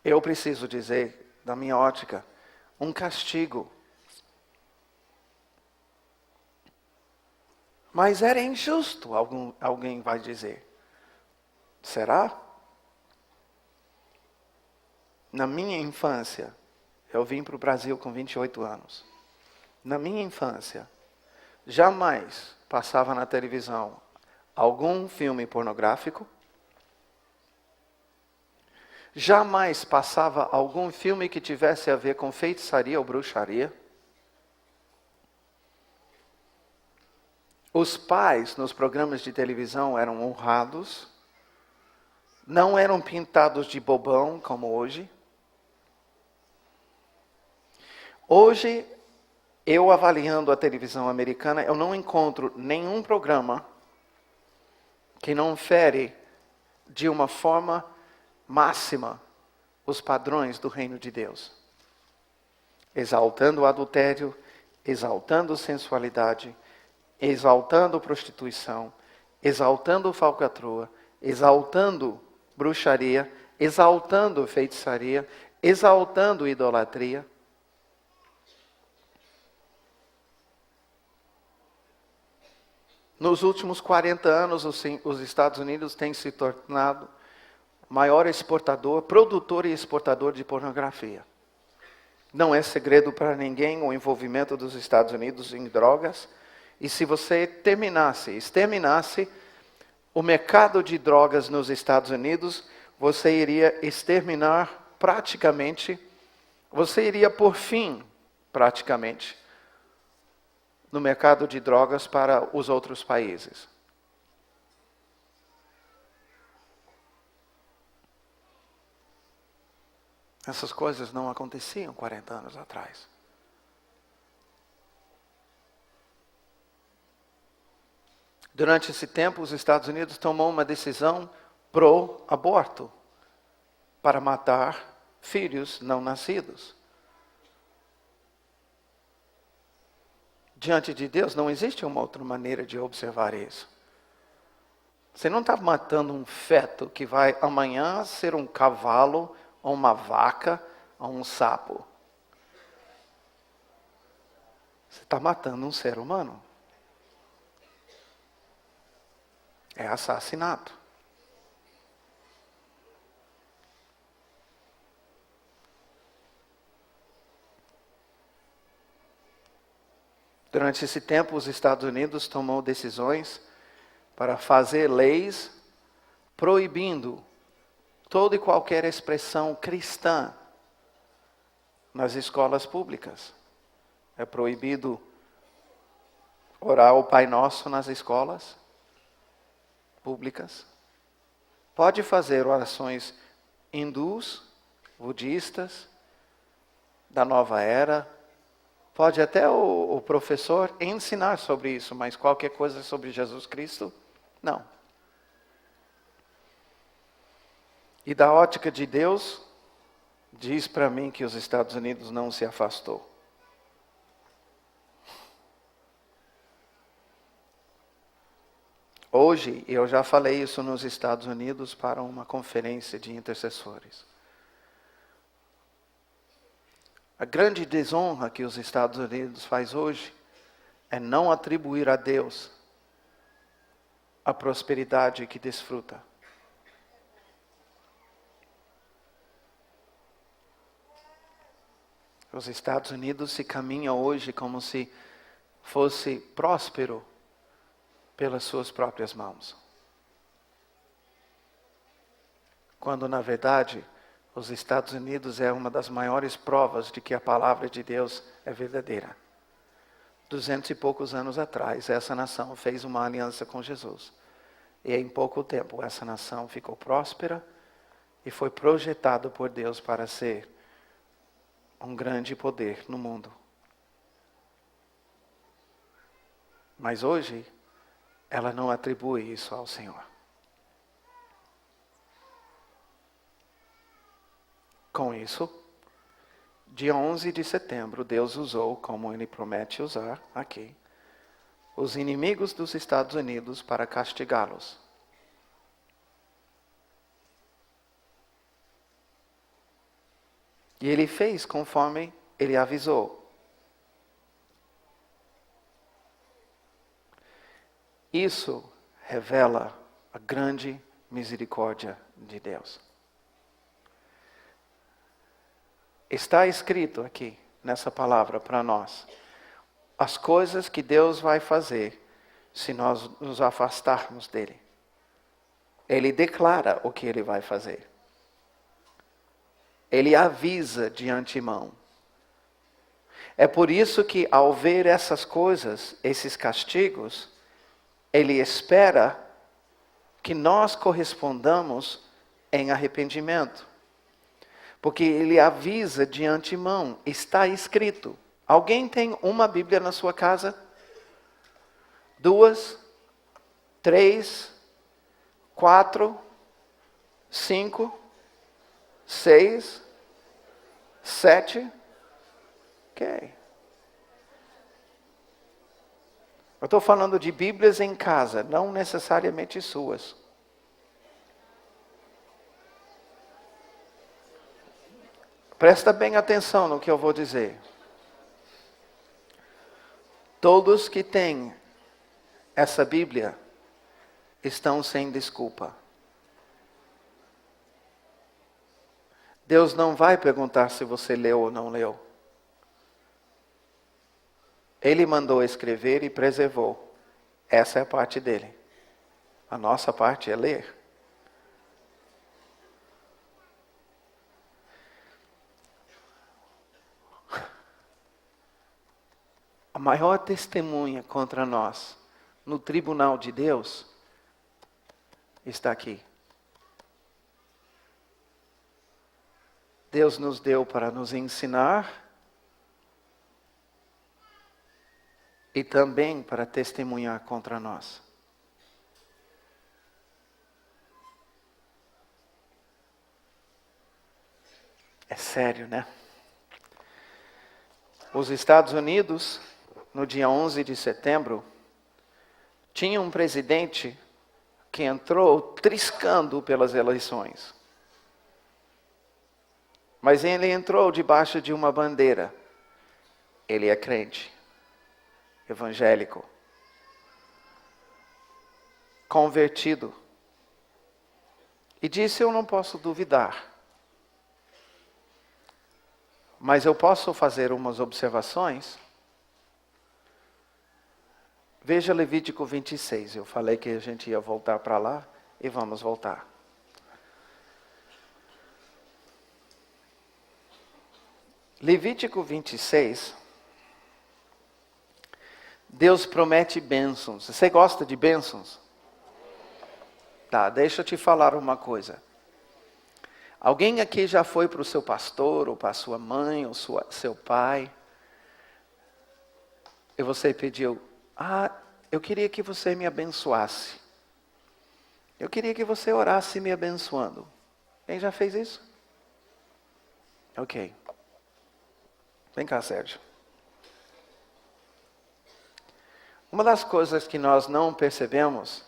eu preciso dizer, da minha ótica, um castigo. Mas era injusto, alguém vai dizer. Será? Na minha infância, eu vim para o Brasil com 28 anos. Na minha infância, jamais passava na televisão algum filme pornográfico. Jamais passava algum filme que tivesse a ver com feitiçaria ou bruxaria. Os pais nos programas de televisão eram honrados. Não eram pintados de bobão como hoje. Hoje, eu avaliando a televisão americana, eu não encontro nenhum programa que não fere de uma forma máxima os padrões do reino de Deus. Exaltando o adultério, exaltando sensualidade, exaltando prostituição, exaltando falcatrua, exaltando bruxaria, exaltando feitiçaria, exaltando idolatria. Nos últimos 40 anos, os Estados Unidos têm se tornado maior exportador, produtor e exportador de pornografia. Não é segredo para ninguém o envolvimento dos Estados Unidos em drogas. E se você exterminasse o mercado de drogas nos Estados Unidos, você iria exterminar praticamente, você iria por fim, praticamente, no mercado de drogas para os outros países. Essas coisas não aconteciam 40 anos atrás. Durante esse tempo, os Estados Unidos tomou uma decisão pró-aborto para matar filhos não nascidos. Diante de Deus, não existe uma outra maneira de observar isso. Você não está matando um feto que vai amanhã ser um cavalo, ou uma vaca, ou um sapo. Você está matando um ser humano. É assassinato. Durante esse tempo, os Estados Unidos tomou decisões para fazer leis proibindo toda e qualquer expressão cristã nas escolas públicas. É proibido orar o Pai Nosso nas escolas públicas. Pode fazer orações hindus, budistas, da nova era. Pode até o professor ensinar sobre isso, mas qualquer coisa sobre Jesus Cristo, não. E da ótica de Deus, diz para mim que os Estados Unidos não se afastou. Hoje, eu já falei isso nos Estados Unidos para uma conferência de intercessores. A grande desonra que os Estados Unidos faz hoje é não atribuir a Deus a prosperidade que desfruta. Os Estados Unidos se caminham hoje como se fosse próspero pelas suas próprias mãos. Quando, na verdade, os Estados Unidos é uma das maiores provas de que a palavra de Deus é verdadeira. 200 e poucos anos atrás, essa nação fez uma aliança com Jesus. E em pouco tempo, essa nação ficou próspera e foi projetada por Deus para ser um grande poder no mundo. Mas hoje, ela não atribui isso ao Senhor. Com isso, dia 11 de setembro, Deus usou, como Ele promete usar aqui, os inimigos dos Estados Unidos para castigá-los. E Ele fez conforme Ele avisou. Isso revela a grande misericórdia de Deus. Está escrito aqui, nessa palavra para nós, as coisas que Deus vai fazer se nós nos afastarmos dEle. Ele declara o que Ele vai fazer. Ele avisa de antemão. É por isso que ao ver essas coisas, esses castigos, Ele espera que nós correspondamos em arrependimento. Porque Ele avisa de antemão, está escrito. Alguém tem uma Bíblia na sua casa? 2, 3, 4, 5, 6, 7. Ok. Eu estou falando de Bíblias em casa, não necessariamente suas. Presta bem atenção no que eu vou dizer. Todos que têm essa Bíblia estão sem desculpa. Deus não vai perguntar se você leu ou não leu. Ele mandou escrever e preservou. Essa é a parte dele. A nossa parte é ler. A maior testemunha contra nós no tribunal de Deus está aqui. Deus nos deu para nos ensinar e também para testemunhar contra nós. É sério, né? Os Estados Unidos, no dia 11 de setembro, tinha um presidente que entrou triscando pelas eleições. Mas ele entrou debaixo de uma bandeira. Ele é crente. evangélico, convertido, e disse: eu não posso duvidar, mas eu posso fazer umas observações. Veja Levítico 26, eu falei que a gente ia voltar para lá, e vamos voltar. Levítico 26, Deus promete bênçãos. Você gosta de bênçãos? Tá, deixa eu te falar uma coisa. Alguém aqui já foi para o seu pastor, ou para a sua mãe, ou seu pai, e você pediu: eu queria que você me abençoasse. Eu queria que você orasse me abençoando. Quem já fez isso? Ok. Vem cá, Sérgio. Uma das coisas que nós não percebemos,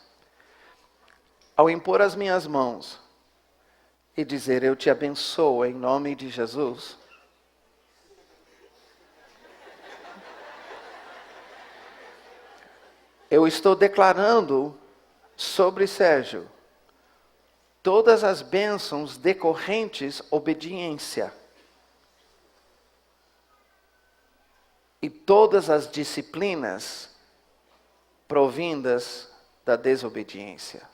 ao impor as minhas mãos e dizer: eu te abençoo em nome de Jesus, eu estou declarando sobre Sérgio todas as bênçãos decorrentes obediência. E todas as disciplinas provindas da desobediência.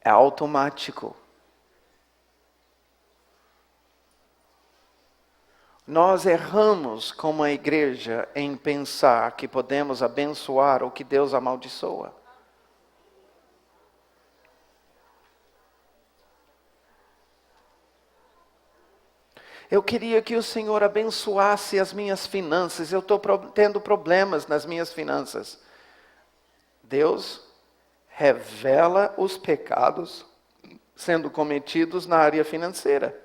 É automático. Nós erramos como a igreja em pensar que podemos abençoar o que Deus amaldiçoa. Eu queria que o Senhor abençoasse as minhas finanças. Eu estou tendo problemas nas minhas finanças. Deus revela os pecados sendo cometidos na área financeira.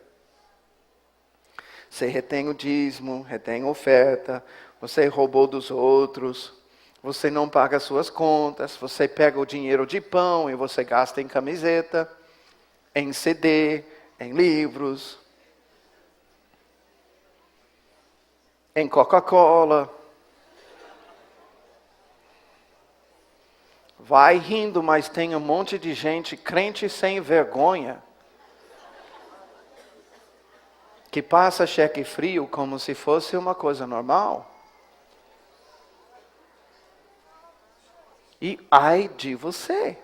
Você retém o dízimo, retém a oferta, você roubou dos outros, você não paga as suas contas, você pega o dinheiro de pão e você gasta em camiseta, em CD, em livros, em Coca-Cola. Vai rindo, mas tem um monte de gente crente sem vergonha que passa cheque frio como se fosse uma coisa normal. E ai de você.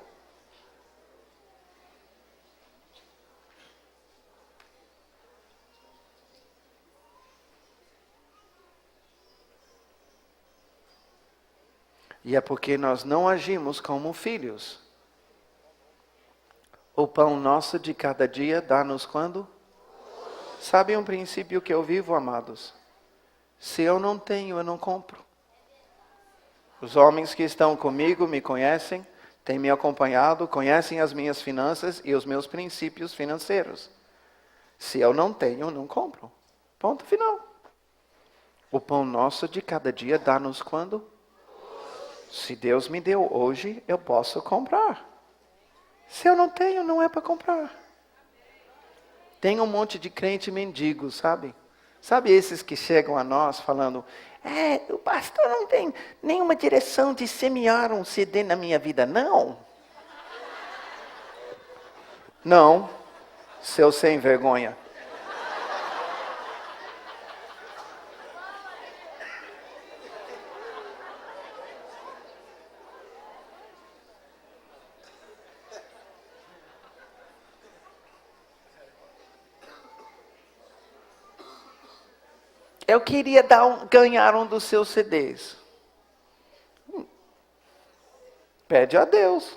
E é porque nós não agimos como filhos. O pão nosso de cada dia dá-nos quando? Sabe um princípio que eu vivo, amados? Se eu não tenho, eu não compro. Os homens que estão comigo me conhecem, têm me acompanhado, conhecem as minhas finanças e os meus princípios financeiros. Se eu não tenho, eu não compro. Ponto final. O pão nosso de cada dia dá-nos quando? Se Deus me deu hoje, eu posso comprar. Se eu não tenho, não é para comprar. Tem um monte de crente mendigo, sabe? Sabe esses que chegam a nós falando: o pastor não tem nenhuma direção de semear um CD na minha vida. Não. Não, seu sem vergonha. Eu queria ganhar um dos seus CDs. Pede a Deus.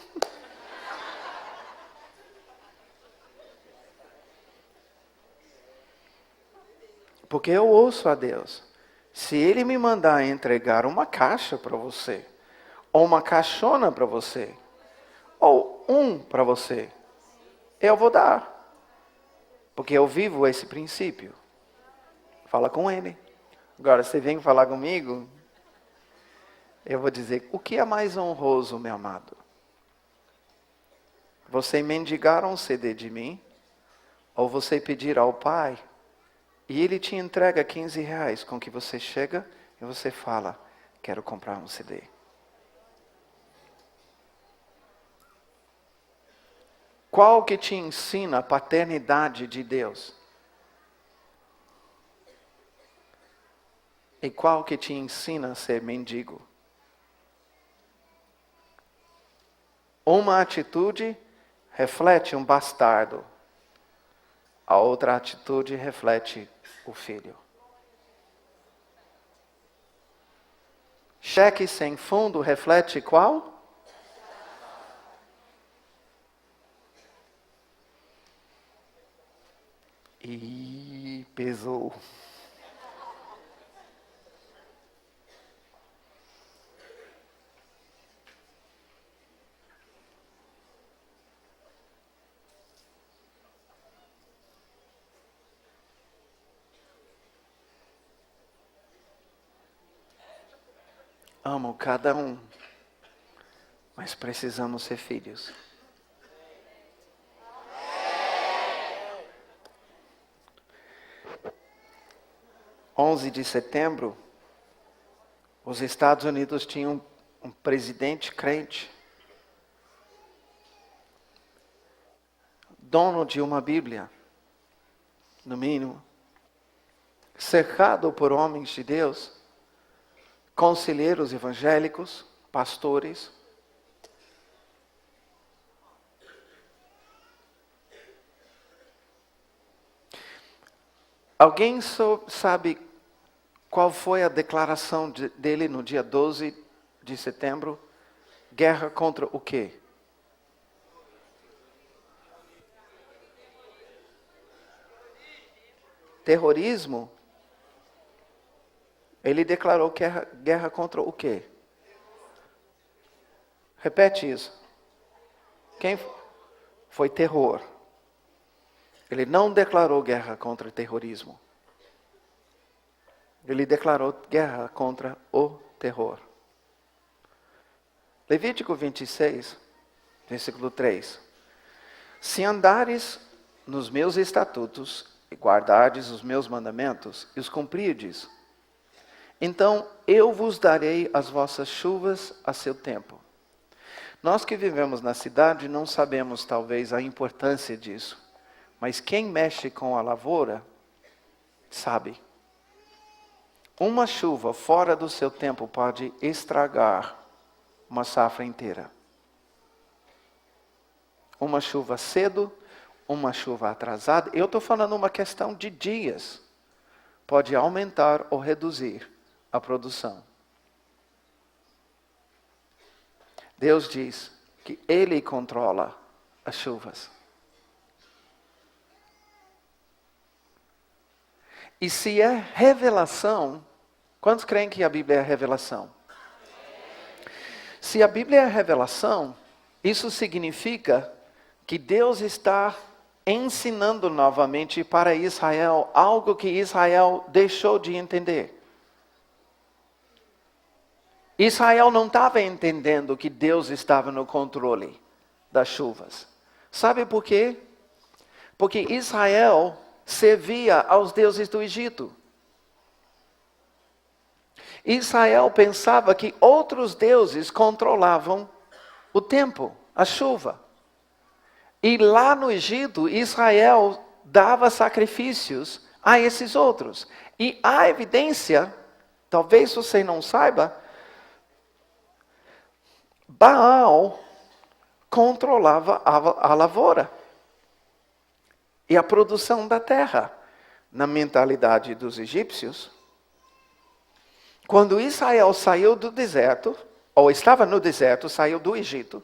Porque eu ouço a Deus. Se Ele me mandar entregar uma caixa para você, ou uma caixona para você, ou para você, eu vou dar. Porque eu vivo esse princípio. Fala com Ele. Agora, você vem falar comigo, eu vou dizer: o que é mais honroso, meu amado? Você mendigar um CD de mim, Ou você pedir ao pai e ele te entrega R$ 15 com que você chega e você fala, quero comprar um CD. Qual que te ensina a paternidade de Deus? E qual que te ensina a ser mendigo? Uma atitude reflete um bastardo. A outra atitude reflete o filho. Cheque sem fundo reflete qual? Ih, pesou. Amo cada um, mas precisamos ser filhos. Dia 11 de setembro, os Estados Unidos tinham um presidente crente, dono de uma Bíblia, no mínimo, cercado por homens de Deus, conselheiros evangélicos, pastores. Alguém sabe qual foi a declaração dele no dia 12 de setembro? Guerra contra o quê? Terrorismo? Ele declarou guerra contra o quê? Repete isso. Quem foi terror? Ele não declarou guerra contra o terrorismo. Ele declarou guerra contra o terror. Levítico 26, versículo 3. Se andares nos meus estatutos e guardardes os meus mandamentos e os cumprirdes, então eu vos darei as vossas chuvas a seu tempo. Nós que vivemos na cidade não sabemos talvez a importância disso, mas quem mexe com a lavoura sabe. Uma chuva fora do seu tempo pode estragar uma safra inteira. Uma chuva cedo, uma chuva atrasada. Eu estou falando uma questão de dias. Pode aumentar ou reduzir a produção. Deus diz que Ele controla as chuvas. E se é revelação, quantos creem que a Bíblia é revelação? Se a Bíblia é revelação, isso significa que Deus está ensinando novamente para Israel algo que Israel deixou de entender. Israel não estava entendendo que Deus estava no controle das chuvas. Sabe por quê? Porque Israel servia aos deuses do Egito. Israel pensava que outros deuses controlavam o tempo, a chuva. E lá no Egito, Israel dava sacrifícios a esses outros. E há evidência, talvez você não saiba, Baal controlava a lavoura e a produção da terra. Na mentalidade dos egípcios, quando Israel saiu do deserto, ou estava no deserto, saiu do Egito,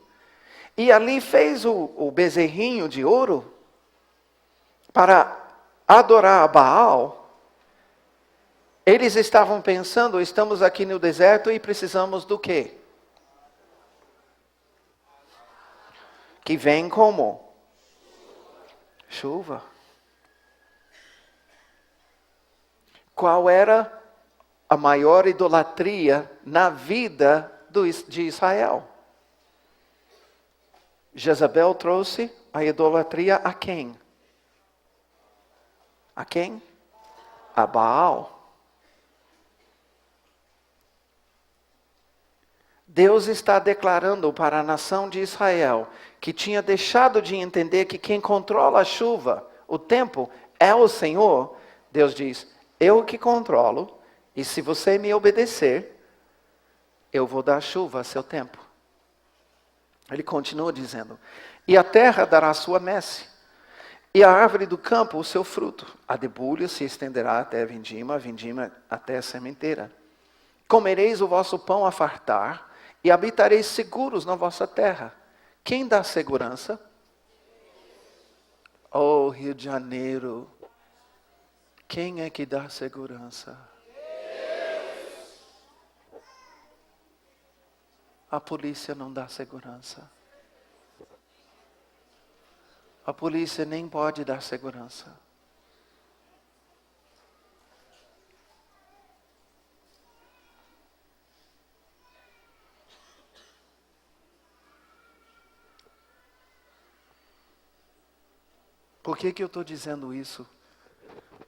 e ali fez o bezerrinho de ouro para adorar a Baal, eles estavam pensando, estamos aqui no deserto e precisamos do quê? Que vem como? Chuva. Qual era a maior idolatria na vida de Israel? Jezabel trouxe a idolatria a quem? A quem? A Baal. Deus está declarando para a nação de Israel, que tinha deixado de entender que quem controla a chuva, o tempo, é o Senhor. Deus diz, eu que controlo, e se você me obedecer, eu vou dar chuva a seu tempo. Ele continua dizendo, e a terra dará sua messe, e a árvore do campo o seu fruto. A debulha se estenderá até a vindima até a sementeira. Comereis o vosso pão a fartar, e habitareis seguros na vossa terra. Quem dá segurança? Oh, Rio de Janeiro. Quem é que dá segurança? A polícia não dá segurança. A polícia nem pode dar segurança. Por que eu estou dizendo isso?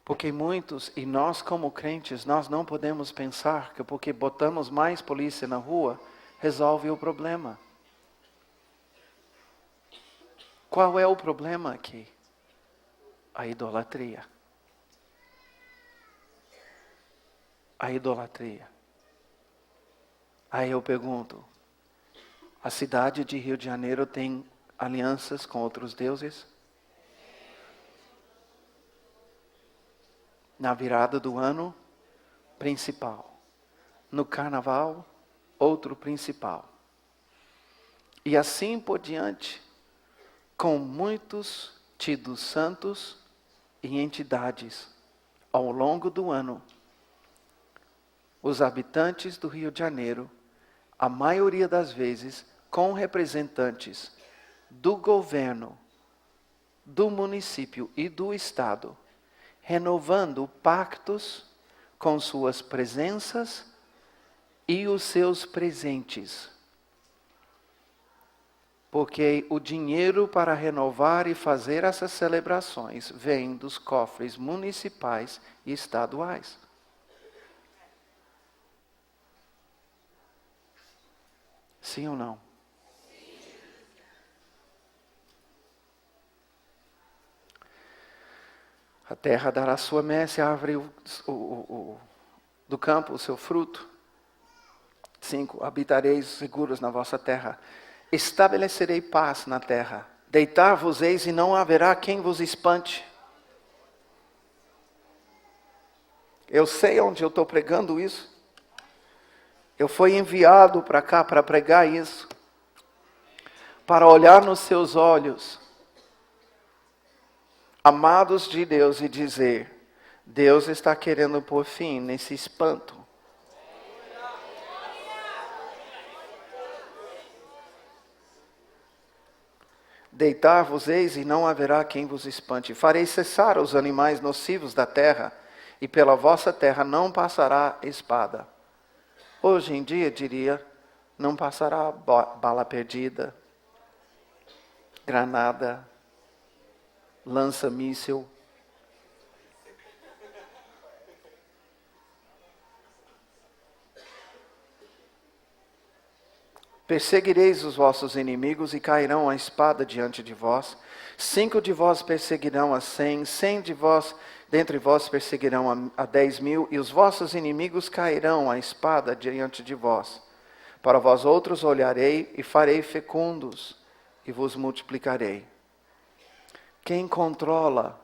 Porque muitos, e nós como crentes, nós não podemos pensar que porque botamos mais polícia na rua, resolve o problema. Qual é o problema aqui? A idolatria. A idolatria. Aí eu pergunto, a cidade de Rio de Janeiro tem alianças com outros deuses? Na virada do ano, principal. No carnaval, outro principal. E assim por diante, com muitos tidos santos e entidades ao longo do ano, os habitantes do Rio de Janeiro, a maioria das vezes, com representantes do governo, do município e do estado, renovando pactos com suas presenças e os seus presentes. Porque o dinheiro para renovar e fazer essas celebrações vem dos cofres municipais e estaduais. Sim ou não? A terra dará sua messe, a árvore do campo o seu fruto. 5. Habitareis seguros na vossa terra. Estabelecerei paz na terra. Deitar-vos-eis e não haverá quem vos espante. Eu sei onde eu estou pregando isso. Eu fui enviado para cá para pregar isso. Para olhar nos seus olhos, amados de Deus, e dizer, Deus está querendo pôr fim nesse espanto. Deitar-vos-eis e não haverá quem vos espante. Farei cessar os animais nocivos da terra, e pela vossa terra não passará espada. Hoje em dia, diria, não passará bala perdida, granada, lança-míssil. Perseguireis os vossos inimigos e cairão a espada diante de vós. 5 de vós perseguirão a 100, 100 de vós, dentre vós perseguirão a 10.000, e os vossos inimigos cairão a espada diante de vós. Para vós outros olharei e farei fecundos, e vos multiplicarei. Quem controla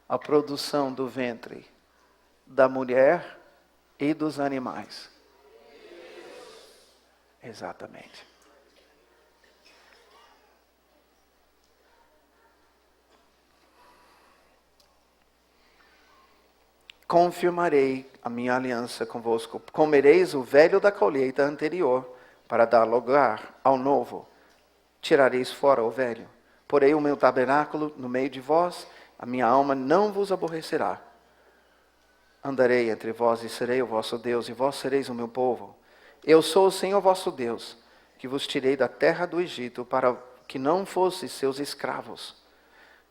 a produção do ventre da mulher e dos animais? Exatamente. Confirmarei a minha aliança convosco. Comereis o velho da colheita anterior, para dar lugar ao novo. Tirareis fora o velho. Porei o meu tabernáculo no meio de vós, a minha alma não vos aborrecerá. Andarei entre vós e serei o vosso Deus, e vós sereis o meu povo. Eu sou o Senhor vosso Deus, que vos tirei da terra do Egito, para que não fosseis seus escravos.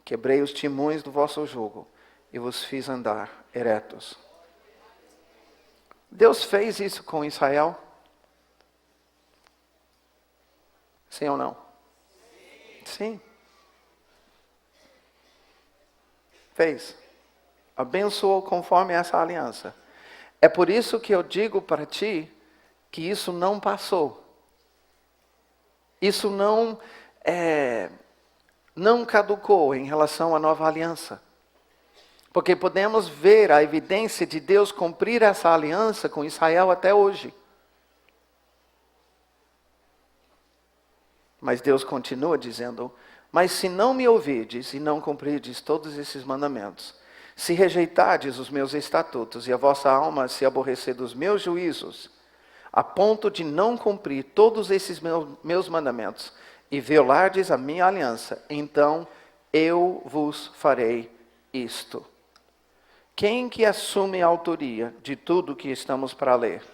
Quebrei os timões do vosso jugo, e vos fiz andar eretos. Deus fez isso com Israel? Sim ou não? Sim. Fez. Abençoou conforme essa aliança. É por isso que eu digo para ti que isso não passou. Isso não caducou em relação à nova aliança. Porque podemos ver a evidência de Deus cumprir essa aliança com Israel até hoje. Mas Deus continua dizendo: mas se não me ouvirdes e não cumprirdes todos esses mandamentos, se rejeitardes os meus estatutos e a vossa alma se aborrecer dos meus juízos, a ponto de não cumprir todos esses meus mandamentos e violardes a minha aliança, então eu vos farei isto. Quem que assume a autoria de tudo que estamos para ler?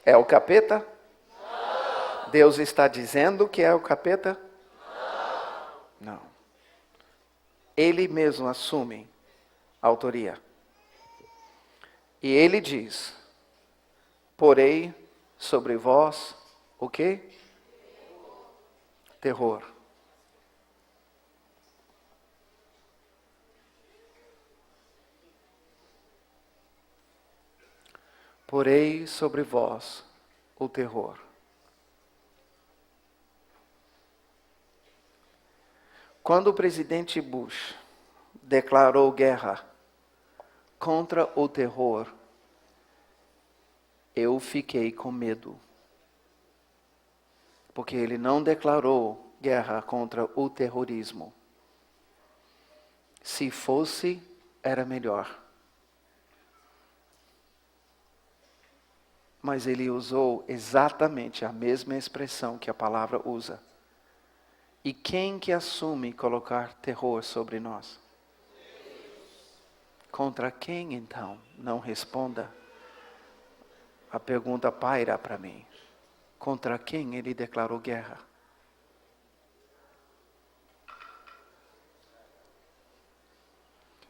É o capeta? Não. Deus está dizendo que é o capeta? Não. Ele mesmo assume a autoria. E ele diz: porei sobre vós o quê? Terror. Porei sobre vós o terror. Quando o presidente Bush declarou guerra contra o terror, eu fiquei com medo. Porque ele não declarou guerra contra o terrorismo. Se fosse, era melhor. Mas ele usou exatamente a mesma expressão que a palavra usa. E quem que assume colocar terror sobre nós? Contra quem então? Não responda. A pergunta paira para mim. Contra quem ele declarou guerra?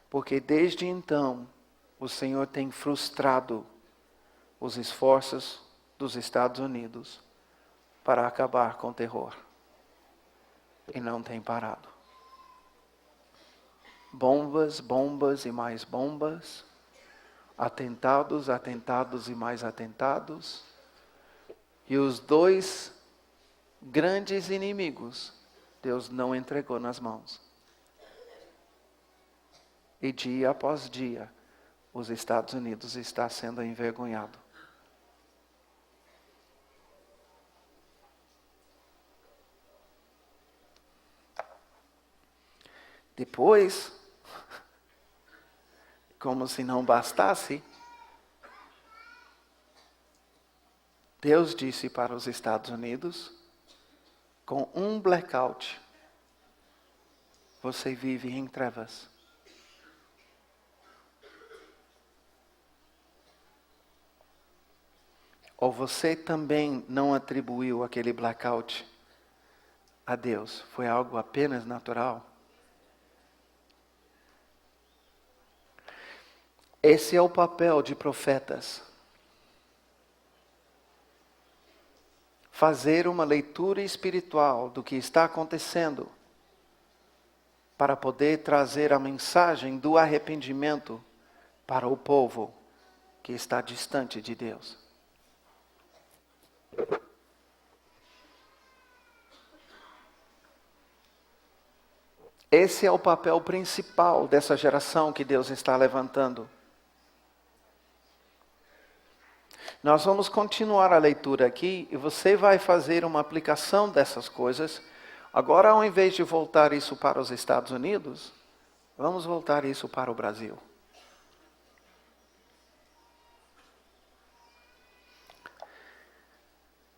Porque desde então, o Senhor tem frustrado os esforços dos Estados Unidos para acabar com o terror. E não tem parado. Bombas, bombas e mais bombas. Atentados, atentados e mais atentados. E os dois grandes inimigos, Deus não entregou nas mãos. E dia após dia, os Estados Unidos está sendo envergonhado. Depois, como se não bastasse, Deus disse para os Estados Unidos, com um blackout, você vive em trevas. Ou você também não atribuiu aquele blackout a Deus? Foi algo apenas natural? Esse é o papel de profetas. Fazer uma leitura espiritual do que está acontecendo para poder trazer a mensagem do arrependimento para o povo que está distante de Deus. Esse é o papel principal dessa geração que Deus está levantando. Nós vamos continuar a leitura aqui e você vai fazer uma aplicação dessas coisas. Agora, ao invés de voltar isso para os Estados Unidos, vamos voltar isso para o Brasil.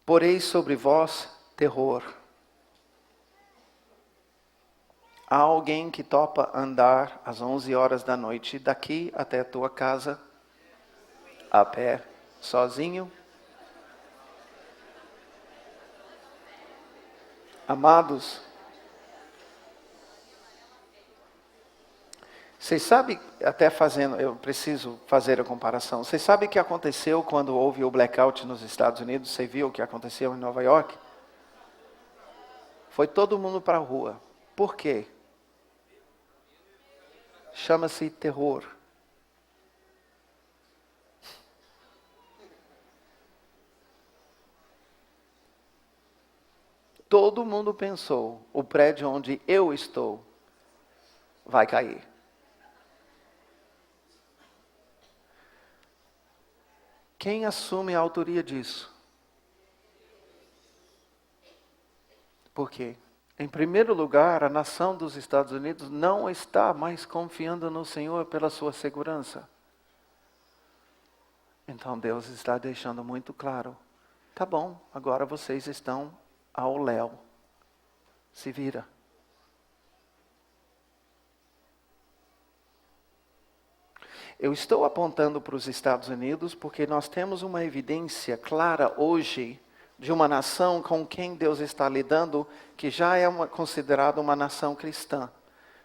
Porei sobre vós terror. Há alguém que topa andar às 11 horas da noite daqui até a tua casa, a pé, sozinho? Amados, Vocês sabem, até fazendo, eu preciso fazer a comparação. Vocês sabem o que aconteceu quando houve o blackout nos Estados Unidos? Você viu o que aconteceu em Nova York? Foi todo mundo para a rua. Por quê? Chama-se terror. Todo mundo pensou, o prédio onde eu estou vai cair. Quem assume a autoria disso? Por quê? Em primeiro lugar, a nação dos Estados Unidos não está mais confiando no Senhor pela sua segurança. Então Deus está deixando muito claro. Tá bom, agora vocês estão ao léu. Se vira. Eu estou apontando para os Estados Unidos porque nós temos uma evidência clara hoje de uma nação com quem Deus está lidando, que já é considerada uma nação cristã.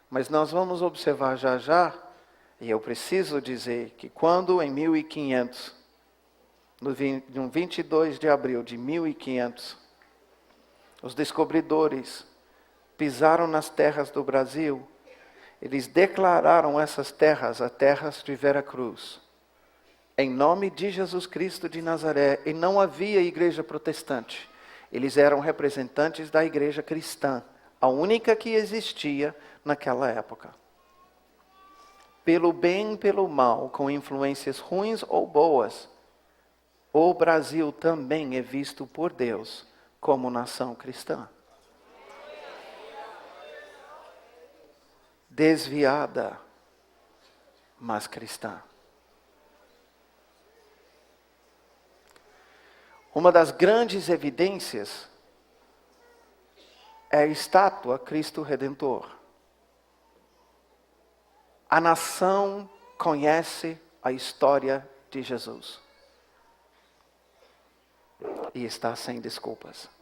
Mas nós vamos observar já já, e eu preciso dizer que quando em 1500, no 22 de abril de 1500, os descobridores pisaram nas terras do Brasil, eles declararam essas terras as terras de Veracruz, em nome de Jesus Cristo de Nazaré, e não havia igreja protestante. Eles eram representantes da igreja cristã, a única que existia naquela época. Pelo bem e pelo mal, com influências ruins ou boas, o Brasil também é visto por Deus como nação cristã. Desviada, mas cristã. Uma das grandes evidências é a estátua Cristo Redentor. A nação conhece a história de Jesus. E está sem desculpas.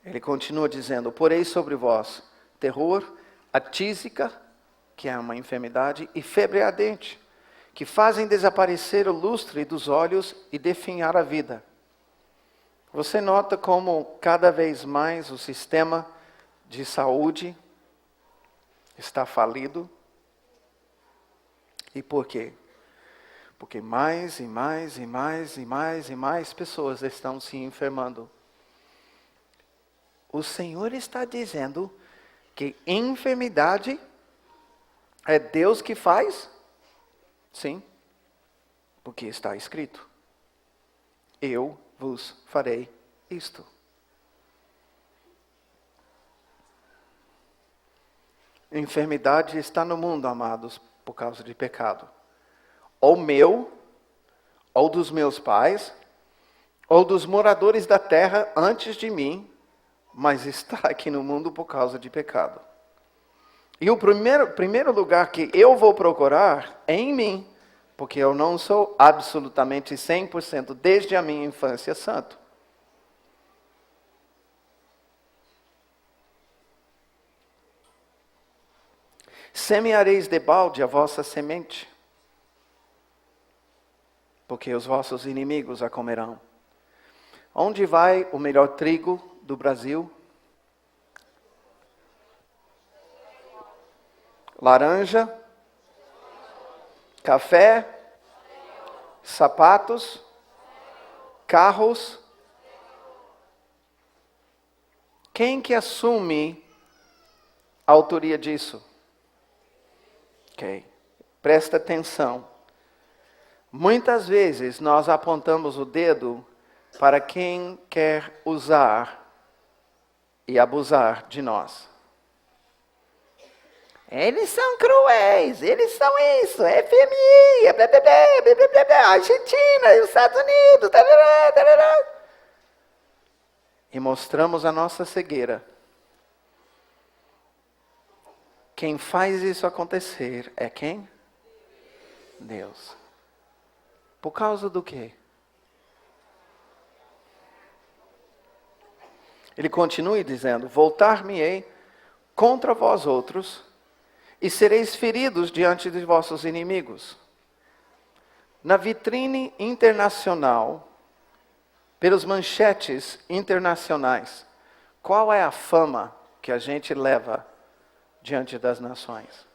Ele continua dizendo, porei sobre vós terror, a tísica, que é uma enfermidade, e febre ardente, que fazem desaparecer o lustre dos olhos e definhar a vida. Você nota como cada vez mais o sistema de saúde está falido? E por quê? Porque mais e mais e mais e mais e mais pessoas estão se enfermando. O Senhor está dizendo que enfermidade é Deus que faz? Sim, porque está escrito. Eu vos farei isto. Enfermidade está no mundo, amados, por causa de pecado. Ou meu, ou dos meus pais, ou dos moradores da terra antes de mim, mas está aqui no mundo por causa de pecado. E o primeiro lugar que eu vou procurar é em mim, porque eu não sou absolutamente 100% desde a minha infância santo. Semeareis debalde a vossa semente, porque os vossos inimigos a comerão. Onde vai o melhor trigo do Brasil? Laranja, café, sapatos, carros. Quem que assume a autoria disso? Ok, presta atenção. Muitas vezes nós apontamos o dedo para quem quer usar e abusar de nós. Eles são cruéis, eles são isso, FMI, blá, blá, blá, blá, blá, blá, Argentina, os Estados Unidos, tarará, tarará. E mostramos a nossa cegueira. Quem faz isso acontecer é quem? Deus. Por causa do quê? Ele continua dizendo: voltar-me-ei contra vós outros, e sereis feridos diante de vossos inimigos. Na vitrine internacional, pelos manchetes internacionais, qual é a fama que a gente leva diante das nações?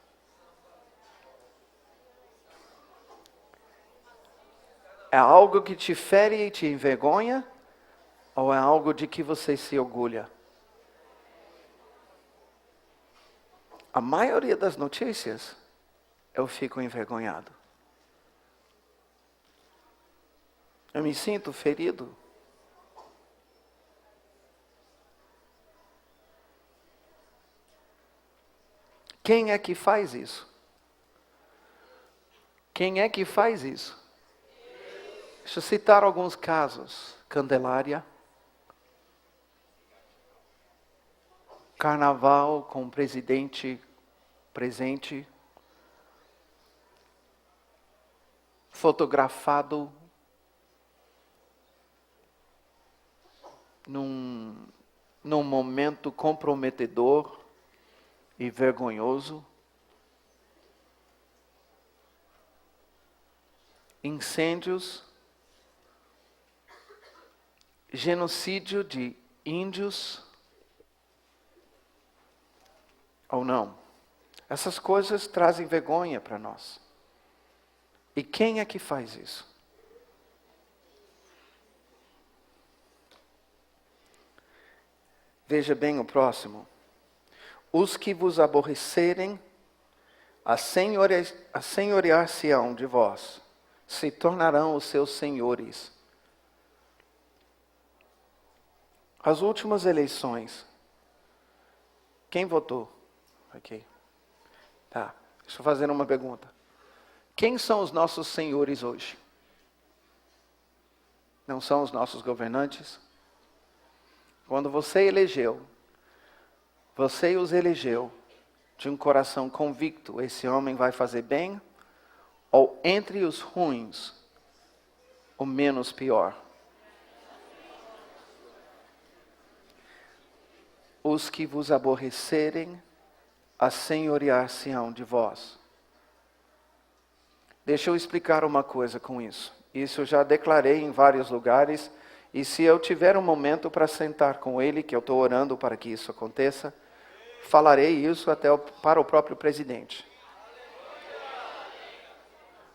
É algo que te fere e te envergonha? Ou é algo de que você se orgulha? A maioria das notícias, eu fico envergonhado. Eu me sinto ferido. Quem é que faz isso? Quem é que faz isso? Deixa eu citar alguns casos. Candelária. Carnaval com o presidente presente. Fotografado num momento comprometedor e vergonhoso. Incêndios. Genocídio de índios. Ou não? Essas coisas trazem vergonha para nós. E quem é que faz isso? Veja bem o próximo. Os que vos aborrecerem, assenhorear-se-ão de vós, se tornarão os seus senhores. As últimas eleições, quem votou? Ok. Tá, deixa eu fazer uma pergunta. Quem são os nossos senhores hoje? Não são os nossos governantes? Quando você os elegeu de um coração convicto, esse homem vai fazer bem? Ou entre os ruins, o menos pior? Os que vos aborrecerem, assenhorear-se-ão de vós. Deixa eu explicar uma coisa com isso. Isso eu já declarei em vários lugares. E se eu tiver um momento para sentar com ele, que eu estou orando para que isso aconteça, falarei isso até para o próprio presidente.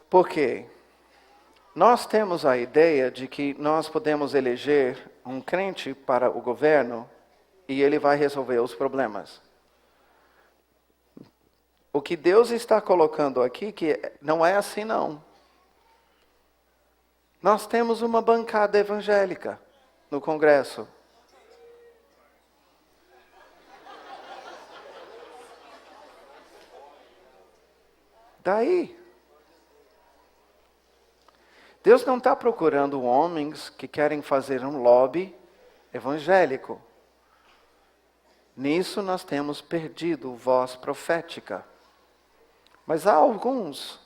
Por quê? Nós temos a ideia de que nós podemos eleger um crente para o governo e ele vai resolver os problemas. O que Deus está colocando aqui, que não é assim não. Nós temos uma bancada evangélica no Congresso. Daí, Deus não está procurando homens que querem fazer um lobby evangélico. Nisso nós temos perdido voz profética. Mas há alguns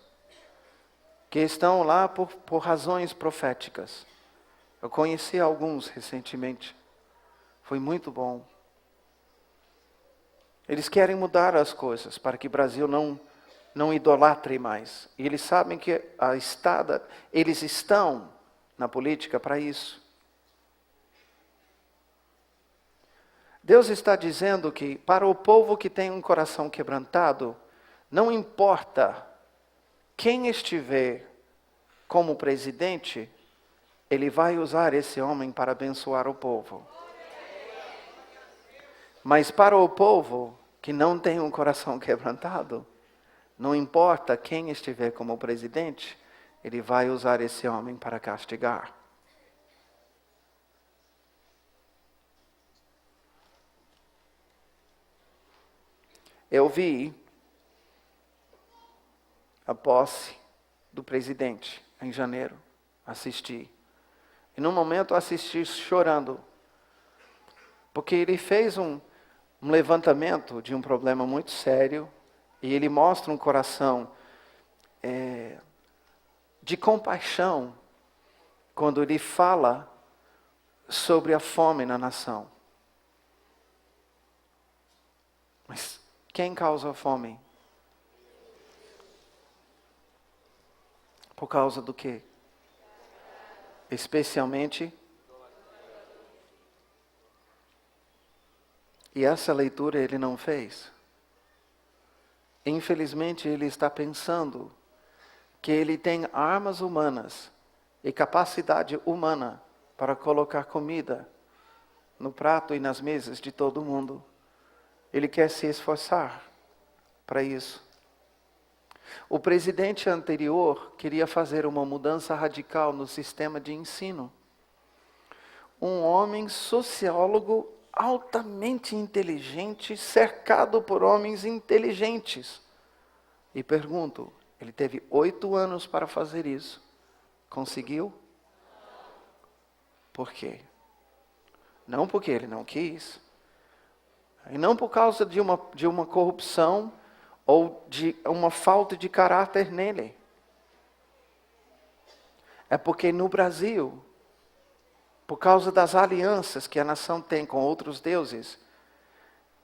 que estão lá por razões proféticas. Eu conheci alguns recentemente. Foi muito bom. Eles querem mudar as coisas para que o Brasil não idolatre mais. E eles sabem que eles estão na política para isso. Deus está dizendo que para o povo que tem um coração quebrantado, não importa quem estiver como presidente, ele vai usar esse homem para abençoar o povo. Mas para o povo que não tem um coração quebrantado, não importa quem estiver como presidente, ele vai usar esse homem para castigar. Eu vi a posse do presidente em janeiro, assisti. E no momento assisti chorando, porque ele fez um levantamento de um problema muito sério, e ele mostra um coração de compaixão, quando ele fala sobre a fome na nação. Mas quem causa a fome? Por causa do quê? Especialmente. E essa leitura ele não fez. Infelizmente ele está pensando que ele tem armas humanas e capacidade humana para colocar comida no prato e nas mesas de todo mundo. Ele quer se esforçar para isso. O presidente anterior queria fazer uma mudança radical no sistema de ensino. Um homem sociólogo altamente inteligente, cercado por homens inteligentes. E pergunto, ele teve 8 anos para fazer isso. Conseguiu? Por quê? Não porque ele não quis. E não por causa de uma corrupção ou de uma falta de caráter nele. É porque no Brasil, por causa das alianças que a nação tem com outros deuses,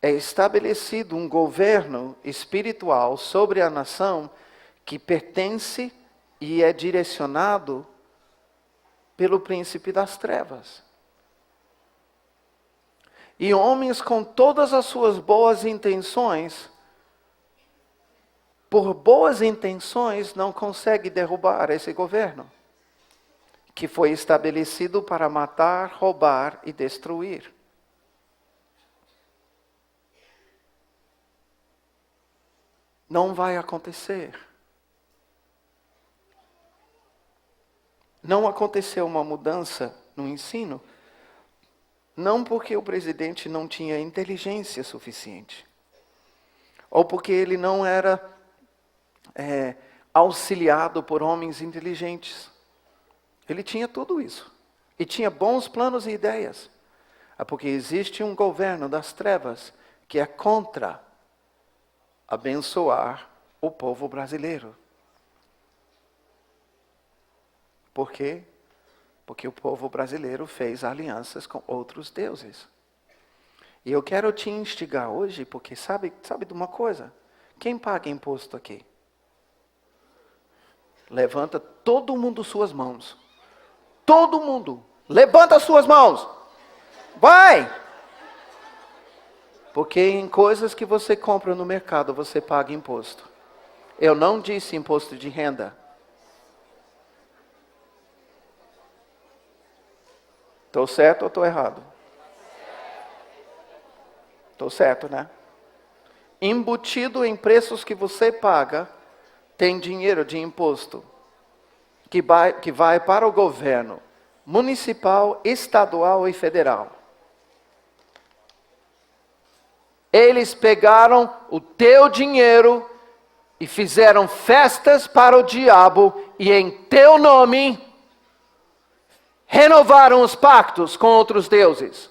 é estabelecido um governo espiritual sobre a nação que pertence e é direcionado pelo príncipe das trevas. E homens com todas as suas boas intenções, por boas intenções, não conseguem derrubar esse governo, que foi estabelecido para matar, roubar e destruir. Não vai acontecer. Não aconteceu uma mudança no ensino, não porque o presidente não tinha inteligência suficiente, ou porque ele não era auxiliado por homens inteligentes. Ele tinha tudo isso. E tinha bons planos e ideias. É porque existe um governo das trevas que é contra abençoar o povo brasileiro. Por quê? Porque o povo brasileiro fez alianças com outros deuses. E eu quero te instigar hoje, porque sabe de uma coisa? Quem paga imposto aqui? Levanta todo mundo suas mãos. Todo mundo. Levanta suas mãos. Vai! Porque em coisas que você compra no mercado, você paga imposto. Eu não disse imposto de renda. Estou certo ou estou errado? Estou certo, né? Embutido em preços que você paga, tem dinheiro de imposto que vai para o governo municipal, estadual e federal. Eles pegaram o teu dinheiro e fizeram festas para o diabo e em teu nome renovaram os pactos com outros deuses.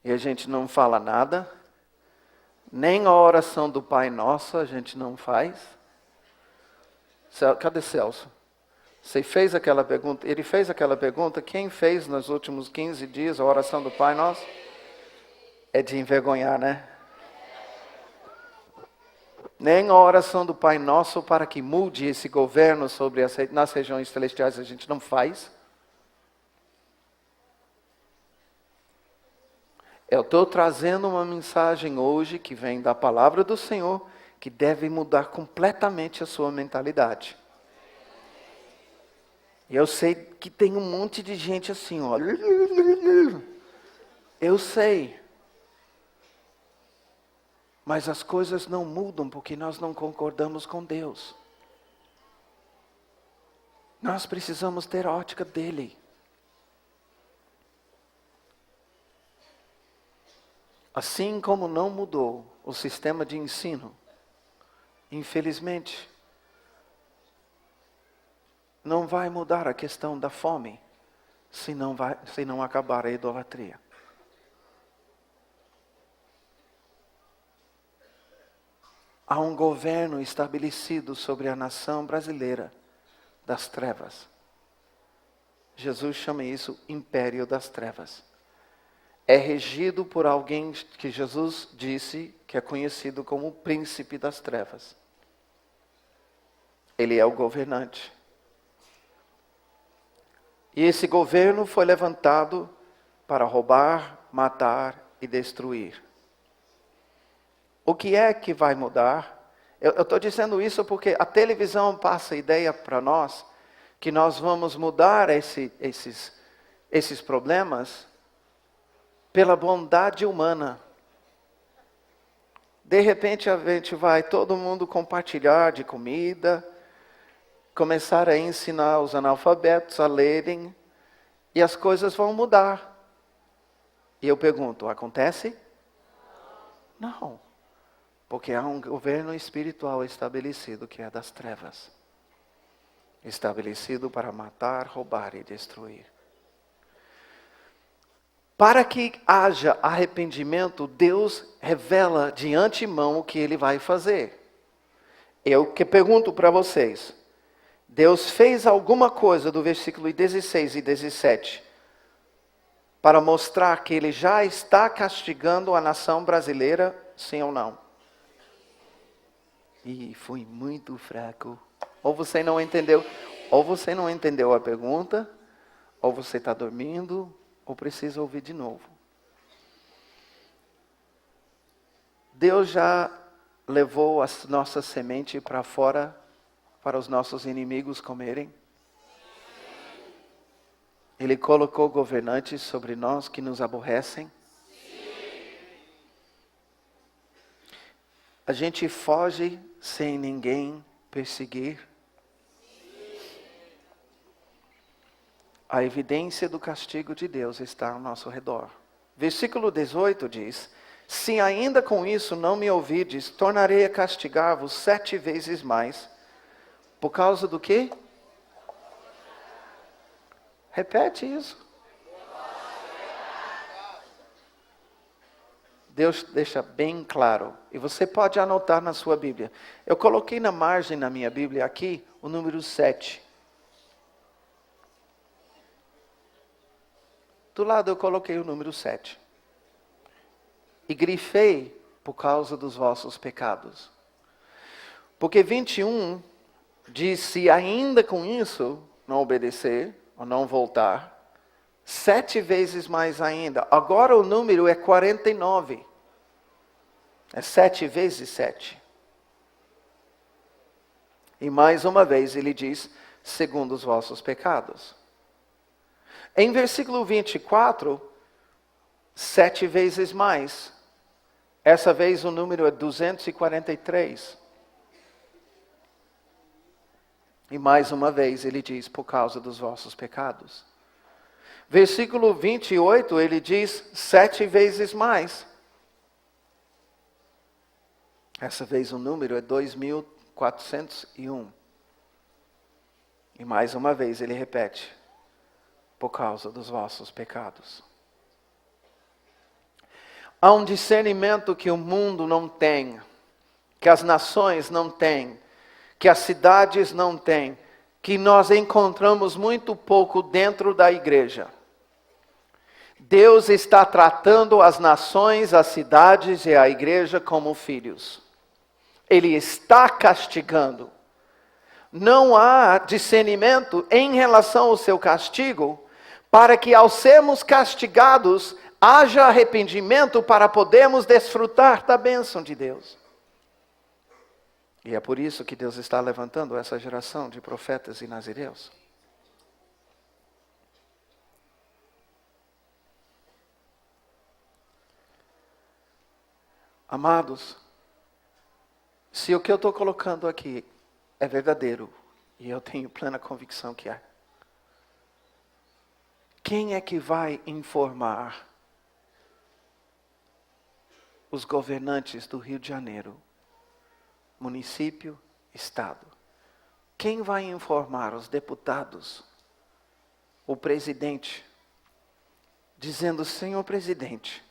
E a gente não fala nada, nem a oração do Pai Nosso a gente não faz. Cadê Celso? Você fez aquela pergunta? Ele fez aquela pergunta? Quem fez nos últimos 15 dias a oração do Pai Nosso? É de envergonhar, né? Nem a oração do Pai Nosso para que mude esse governo sobre nas regiões celestiais a gente não faz. Eu estou trazendo uma mensagem hoje que vem da palavra do Senhor, que deve mudar completamente a sua mentalidade. E eu sei que tem um monte de gente assim, ó. Eu sei. Mas as coisas não mudam porque nós não concordamos com Deus. Nós precisamos ter a ótica dele. Assim como não mudou o sistema de ensino, infelizmente, não vai mudar a questão da fome se não acabar a idolatria. Há um governo estabelecido sobre a nação brasileira das trevas. Jesus chama isso império das trevas. É regido por alguém que Jesus disse que é conhecido como o príncipe das trevas. Ele é o governante. E esse governo foi levantado para roubar, matar e destruir. O que é que vai mudar? Eu estou dizendo isso porque a televisão passa a ideia para nós que nós vamos mudar esses problemas pela bondade humana. De repente a gente vai todo mundo compartilhar de comida, começar a ensinar os analfabetos a lerem, e as coisas vão mudar. E eu pergunto, acontece? Não. Porque há um governo espiritual estabelecido que é das trevas. Estabelecido para matar, roubar e destruir. Para que haja arrependimento, Deus revela de antemão o que Ele vai fazer. Eu que pergunto para vocês. Deus fez alguma coisa do versículo 16 e 17 para mostrar que Ele já está castigando a nação brasileira, sim ou não? E foi muito fraco. Ou você não entendeu a pergunta, ou você está dormindo, ou precisa ouvir de novo. Deus já levou a nossa semente para fora, para os nossos inimigos comerem? Ele colocou governantes sobre nós que nos aborrecem? A gente foge sem ninguém perseguir? A evidência do castigo de Deus está ao nosso redor. Versículo 18 diz: se ainda com isso não me ouvides, tornarei a castigar-vos 7 vezes mais. Por causa do quê? Repete isso. Deus deixa bem claro. E você pode anotar na sua Bíblia. Eu coloquei na margem na minha Bíblia aqui o número 7. Do lado eu coloquei o número 7. E grifei por causa dos vossos pecados. Porque 21 diz, se ainda com isso não obedecer, ou não voltar, 7 vezes mais ainda. Agora o número é 49. É 7 vezes 7. E mais uma vez ele diz, segundo os vossos pecados. Em versículo 24, 7 vezes mais. Essa vez o número é 243. E mais uma vez ele diz, por causa dos vossos pecados. Versículo 28, ele diz 7 vezes mais. Essa vez o número é 2.401. E mais uma vez ele repete, por causa dos vossos pecados. Há um discernimento que o mundo não tem, que as nações não têm, que as cidades não têm, que nós encontramos muito pouco dentro da igreja. Deus está tratando as nações, as cidades e a igreja como filhos. Ele está castigando. Não há discernimento em relação ao seu castigo, para que ao sermos castigados, haja arrependimento para podermos desfrutar da bênção de Deus. E é por isso que Deus está levantando essa geração de profetas e nazireus. Amados, se o que eu estou colocando aqui é verdadeiro, e eu tenho plena convicção que é, quem é que vai informar os governantes do Rio de Janeiro, município, estado? Quem vai informar os deputados, o presidente, dizendo: Senhor presidente,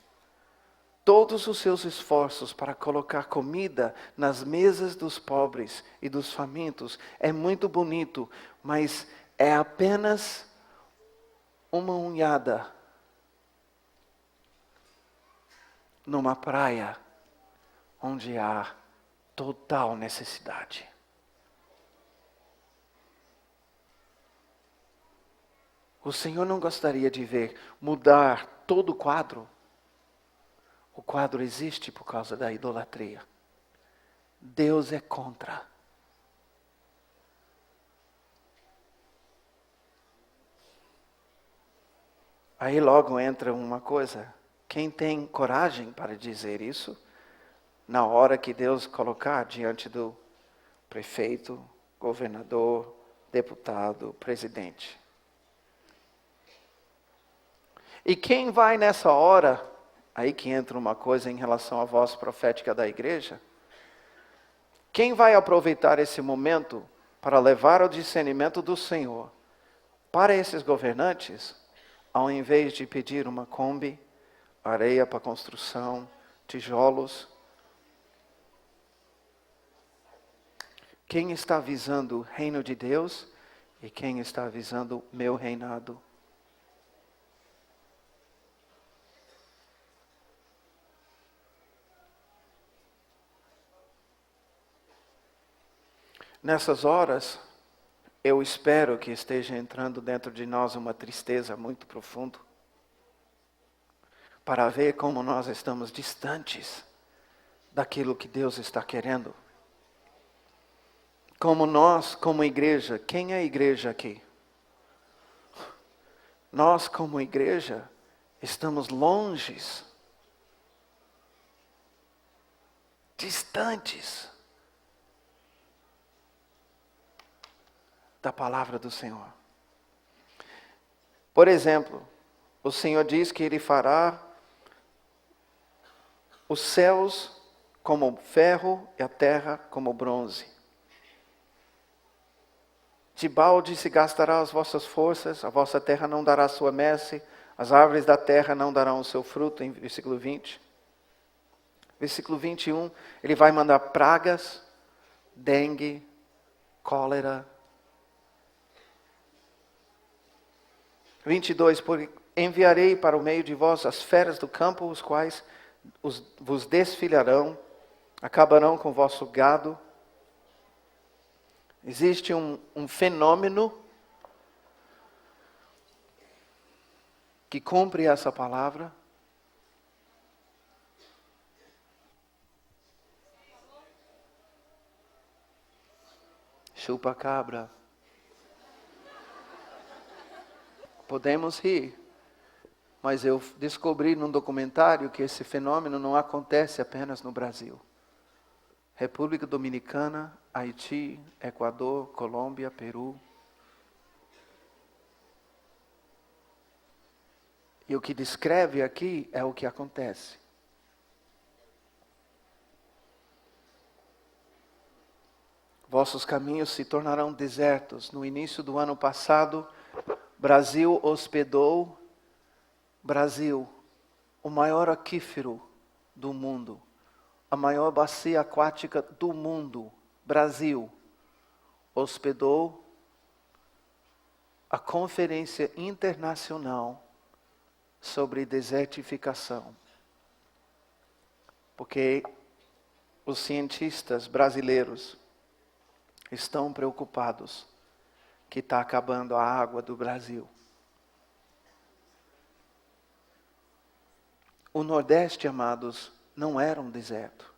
todos os seus esforços para colocar comida nas mesas dos pobres e dos famintos é muito bonito, mas é apenas uma unhada numa praia onde há total necessidade. O Senhor não gostaria de ver mudar todo o quadro? O quadro existe por causa da idolatria. Deus é contra. Aí logo entra uma coisa. Quem tem coragem para dizer isso, na hora que Deus colocar diante do prefeito, governador, deputado, presidente? E quem vai nessa hora, aí que entra uma coisa em relação à voz profética da igreja, quem vai aproveitar esse momento para levar o discernimento do Senhor para esses governantes, ao invés de pedir uma Kombi, areia para construção, tijolos? Quem está visando o reino de Deus e quem está visando meu reinado? Nessas horas, eu espero que esteja entrando dentro de nós uma tristeza muito profunda, para ver como nós estamos distantes daquilo que Deus está querendo. Como nós, como igreja, quem é a igreja aqui? Nós, como igreja, estamos longes, distantes da palavra do Senhor. Por exemplo, o Senhor diz que Ele fará os céus como ferro e a terra como bronze. De balde se gastará as vossas forças, a vossa terra não dará sua messe, as árvores da terra não darão o seu fruto, em versículo 20. Versículo 21, Ele vai mandar pragas, dengue, cólera. 22, porque enviarei para o meio de vós as feras do campo, os quais vos desfilharão, acabarão com o vosso gado. Existe um fenômeno que cumpre essa palavra. Chupa cabra. Podemos rir, mas eu descobri num documentário que esse fenômeno não acontece apenas no Brasil. República Dominicana, Haiti, Equador, Colômbia, Peru. E o que descreve aqui é o que acontece. Vossos caminhos se tornarão desertos. No início do ano passado, Brasil hospedou, o maior aquífero do mundo, a maior bacia aquática do mundo, Brasil, hospedou a Conferência Internacional sobre Desertificação. Porque os cientistas brasileiros estão preocupados que está acabando a água do Brasil. O Nordeste, amados, não era um deserto.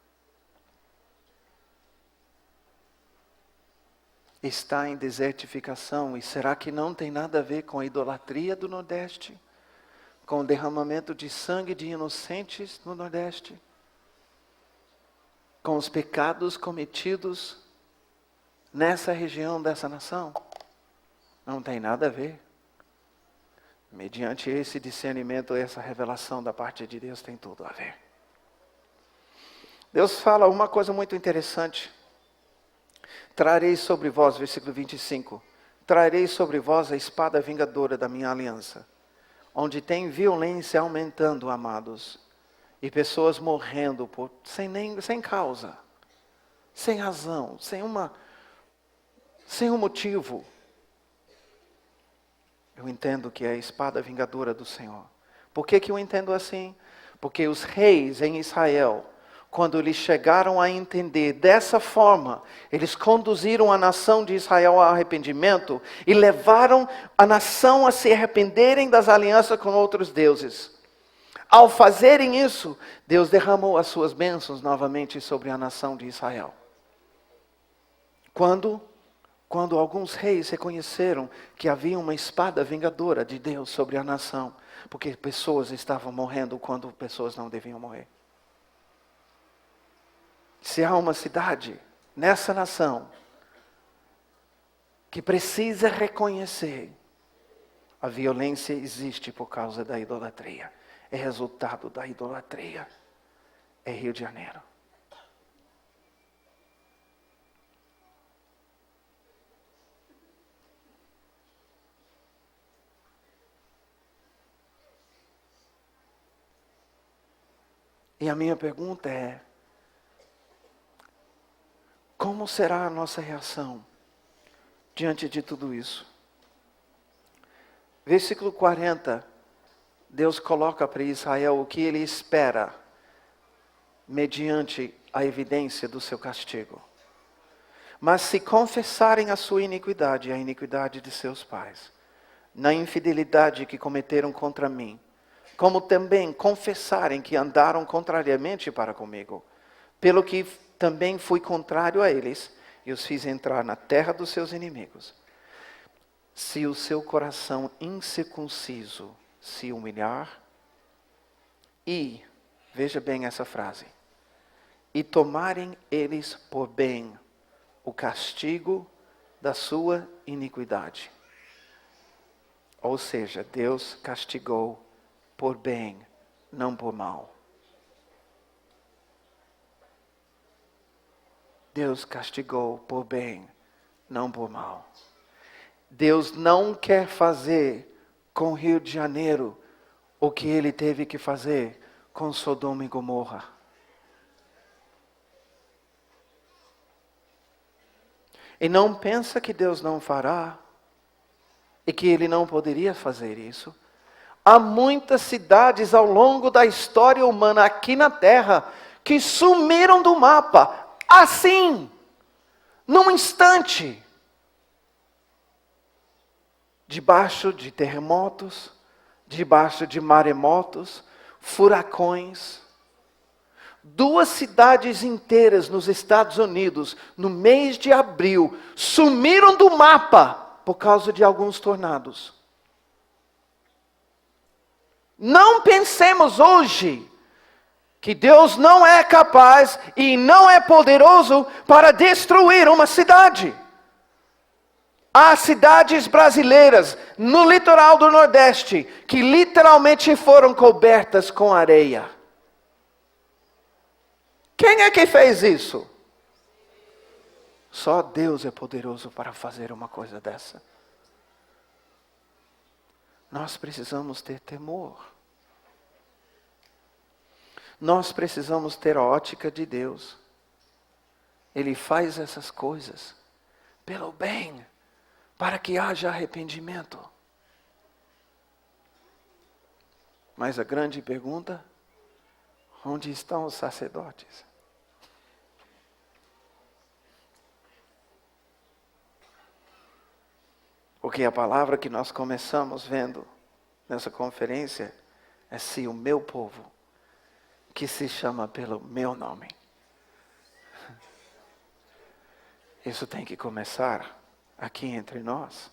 Está em desertificação. E será que não tem nada a ver com a idolatria do Nordeste? Com o derramamento de sangue de inocentes no Nordeste? Com os pecados cometidos nessa região dessa nação? Não tem nada a ver. Mediante esse discernimento, essa revelação da parte de Deus tem tudo a ver. Deus fala uma coisa muito interessante. Trarei sobre vós, versículo 25, trarei sobre vós a espada vingadora da minha aliança, onde tem violência aumentando, amados, e pessoas morrendo sem causa, sem razão, sem um motivo. Eu entendo que é a espada vingadora do Senhor. Por que eu entendo assim? Porque os reis em Israel, quando eles chegaram a entender dessa forma, eles conduziram a nação de Israel ao arrependimento e levaram a nação a se arrependerem das alianças com outros deuses. Ao fazerem isso, Deus derramou as suas bênçãos novamente sobre a nação de Israel. Quando alguns reis reconheceram que havia uma espada vingadora de Deus sobre a nação, porque pessoas estavam morrendo quando pessoas não deviam morrer. Se há uma cidade nessa nação que precisa reconhecer, a violência existe por causa da idolatria. É resultado da idolatria. É Rio de Janeiro. E a minha pergunta é: como será a nossa reação diante de tudo isso? Versículo 40, Deus coloca para Israel o que ele espera mediante a evidência do seu castigo. Mas se confessarem a sua iniquidade e a iniquidade de seus pais, na infidelidade que cometeram contra mim, como também confessarem que andaram contrariamente para comigo, pelo que também fui contrário a eles, e os fiz entrar na terra dos seus inimigos. Se o seu coração incircunciso se humilhar, e, veja bem essa frase, e tomarem eles por bem o castigo da sua iniquidade. Ou seja, Deus castigou por bem, não por mal. Deus castigou por bem, não por mal. Deus não quer fazer com Rio de Janeiro o que ele teve que fazer com Sodoma e Gomorra. E não pensa que Deus não fará e que ele não poderia fazer isso. Há muitas cidades ao longo da história humana aqui na Terra que sumiram do mapa, assim, num instante. Debaixo de terremotos, debaixo de maremotos, furacões. 2 cidades inteiras nos Estados Unidos, no mês de abril, sumiram do mapa por causa de alguns tornados. Não pensemos hoje que Deus não é capaz e não é poderoso para destruir uma cidade. Há cidades brasileiras no litoral do Nordeste que literalmente foram cobertas com areia. Quem é que fez isso? Só Deus é poderoso para fazer uma coisa dessa. Nós precisamos ter temor. Nós precisamos ter a ótica de Deus. Ele faz essas coisas pelo bem, para que haja arrependimento. Mas a grande pergunta: onde estão os sacerdotes? Porque a palavra que nós começamos vendo nessa conferência é: se o meu povo, que se chama pelo meu nome. Isso tem que começar aqui entre nós.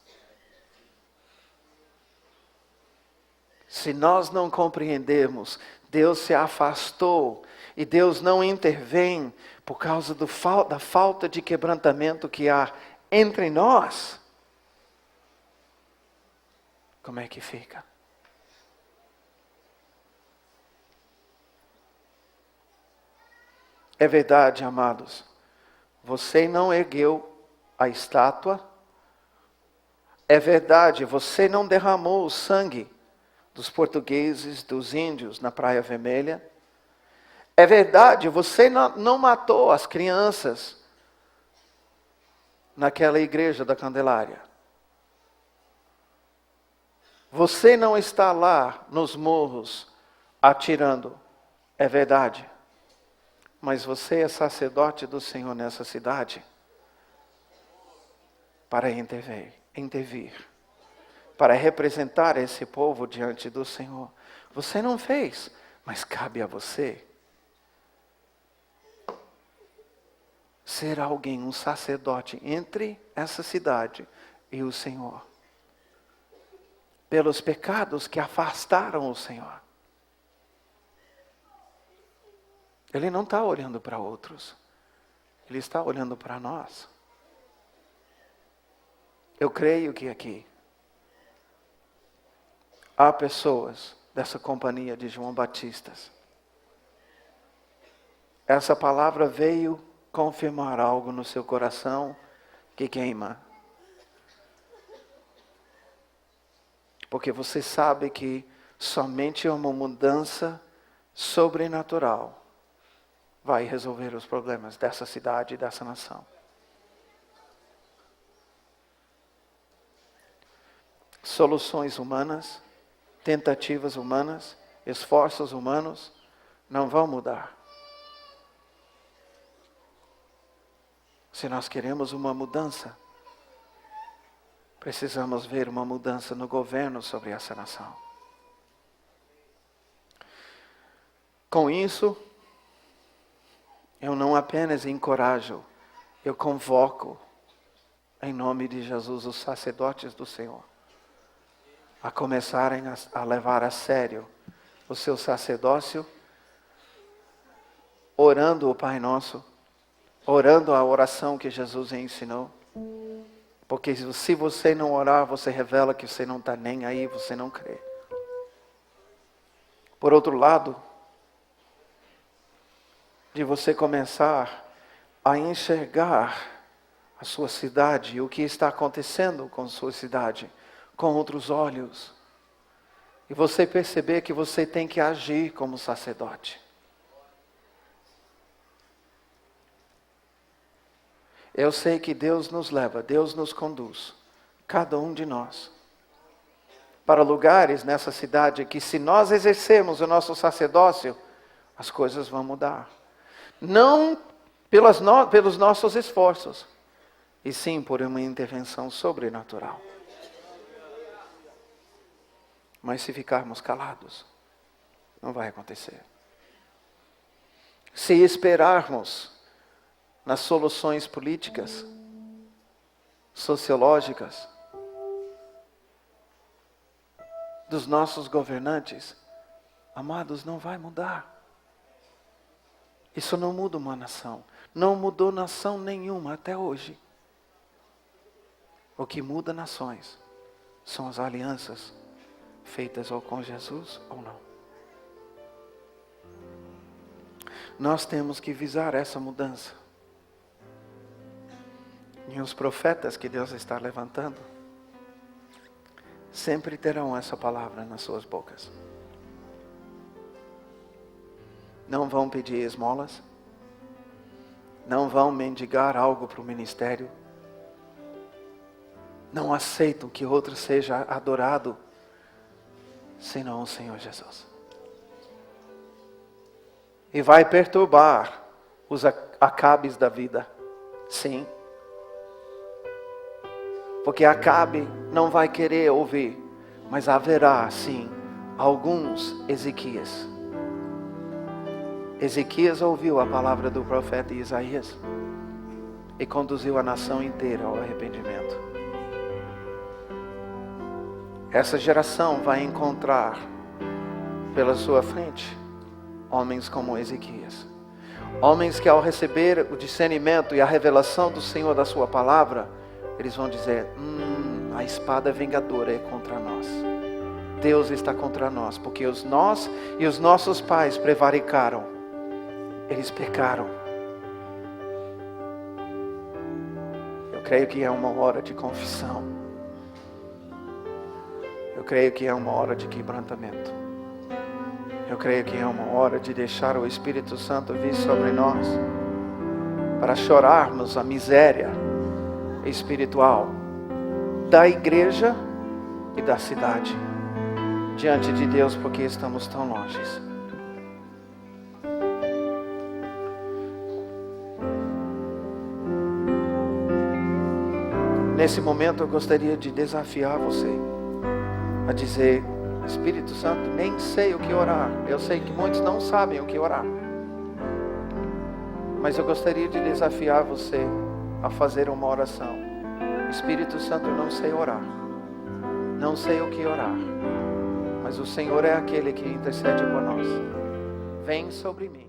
Se nós não compreendermos, Deus se afastou e Deus não intervém por causa da falta de quebrantamento que há entre nós, como é que fica? É verdade, amados, você não ergueu a estátua É verdade, você não derramou o sangue dos portugueses, dos índios na Praia Vermelha. É verdade, você não matou as crianças naquela igreja da Candelária. Você não está lá nos morros atirando. É verdade. Mas você é sacerdote do Senhor nessa cidade para intervir, para representar esse povo diante do Senhor. Você não fez, mas cabe a você ser alguém, um sacerdote entre essa cidade e o Senhor. Pelos pecados que afastaram o Senhor. Ele não está olhando para outros. Ele está olhando para nós. Eu creio que aqui há pessoas dessa companhia de João Batista. Essa palavra veio confirmar algo no seu coração que queima. Porque você sabe que somente uma mudança sobrenatural vai resolver os problemas dessa cidade e dessa nação. Soluções humanas, tentativas humanas, esforços humanos não vão mudar. Se nós queremos uma mudança, precisamos ver uma mudança no governo sobre essa nação. Com isso, eu não apenas encorajo, eu convoco, em nome de Jesus, os sacerdotes do Senhor, a começarem a levar a sério o seu sacerdócio, orando o Pai Nosso, orando a oração que Jesus ensinou. Porque se você não orar, você revela que você não está nem aí, você não crê. Por outro lado, de você começar a enxergar a sua cidade e o que está acontecendo com a sua cidade com outros olhos. E você perceber que você tem que agir como sacerdote. Eu sei que Deus nos leva, Deus nos conduz, cada um de nós, para lugares nessa cidade que, se nós exercermos o nosso sacerdócio, as coisas vão mudar. Não pelos nossos esforços, e sim por uma intervenção sobrenatural. Mas se ficarmos calados, não vai acontecer. Se esperarmos nas soluções políticas, sociológicas, dos nossos governantes, amados, não vai mudar. Isso não muda uma nação. Não mudou nação nenhuma até hoje. O que muda nações são as alianças feitas ou com Jesus ou não. Nós temos que visar essa mudança. E os profetas que Deus está levantando sempre terão essa palavra nas suas bocas. Não vão pedir esmolas. Não vão mendigar algo para o ministério. Não aceitam que outro seja adorado, senão o Senhor Jesus. E vai perturbar os Acabes da vida. Sim. Porque Acabe não vai querer ouvir, mas haverá, sim, alguns Ezequias. Ezequias ouviu a palavra do profeta Isaías e conduziu a nação inteira ao arrependimento. Essa geração vai encontrar pela sua frente homens como Ezequias. Homens que, ao receber o discernimento e a revelação do Senhor da sua palavra, eles vão dizer: a espada vingadora é contra nós. Deus está contra nós, porque nós e os nossos pais prevaricaram. Eles pecaram. Eu creio que é uma hora de confissão. Eu creio que é uma hora de quebrantamento. Eu creio que é uma hora de deixar o Espírito Santo vir sobre nós, para chorarmos a miséria espiritual da igreja e da cidade diante de Deus, porque estamos tão longe. Nesse momento eu gostaria de desafiar você a dizer: Espírito Santo, nem sei o que orar. Eu sei que muitos não sabem o que orar, mas eu gostaria de desafiar você a fazer uma oração. Espírito Santo, eu não sei orar, não sei o que orar, mas o Senhor é aquele que intercede por nós. Vem sobre mim.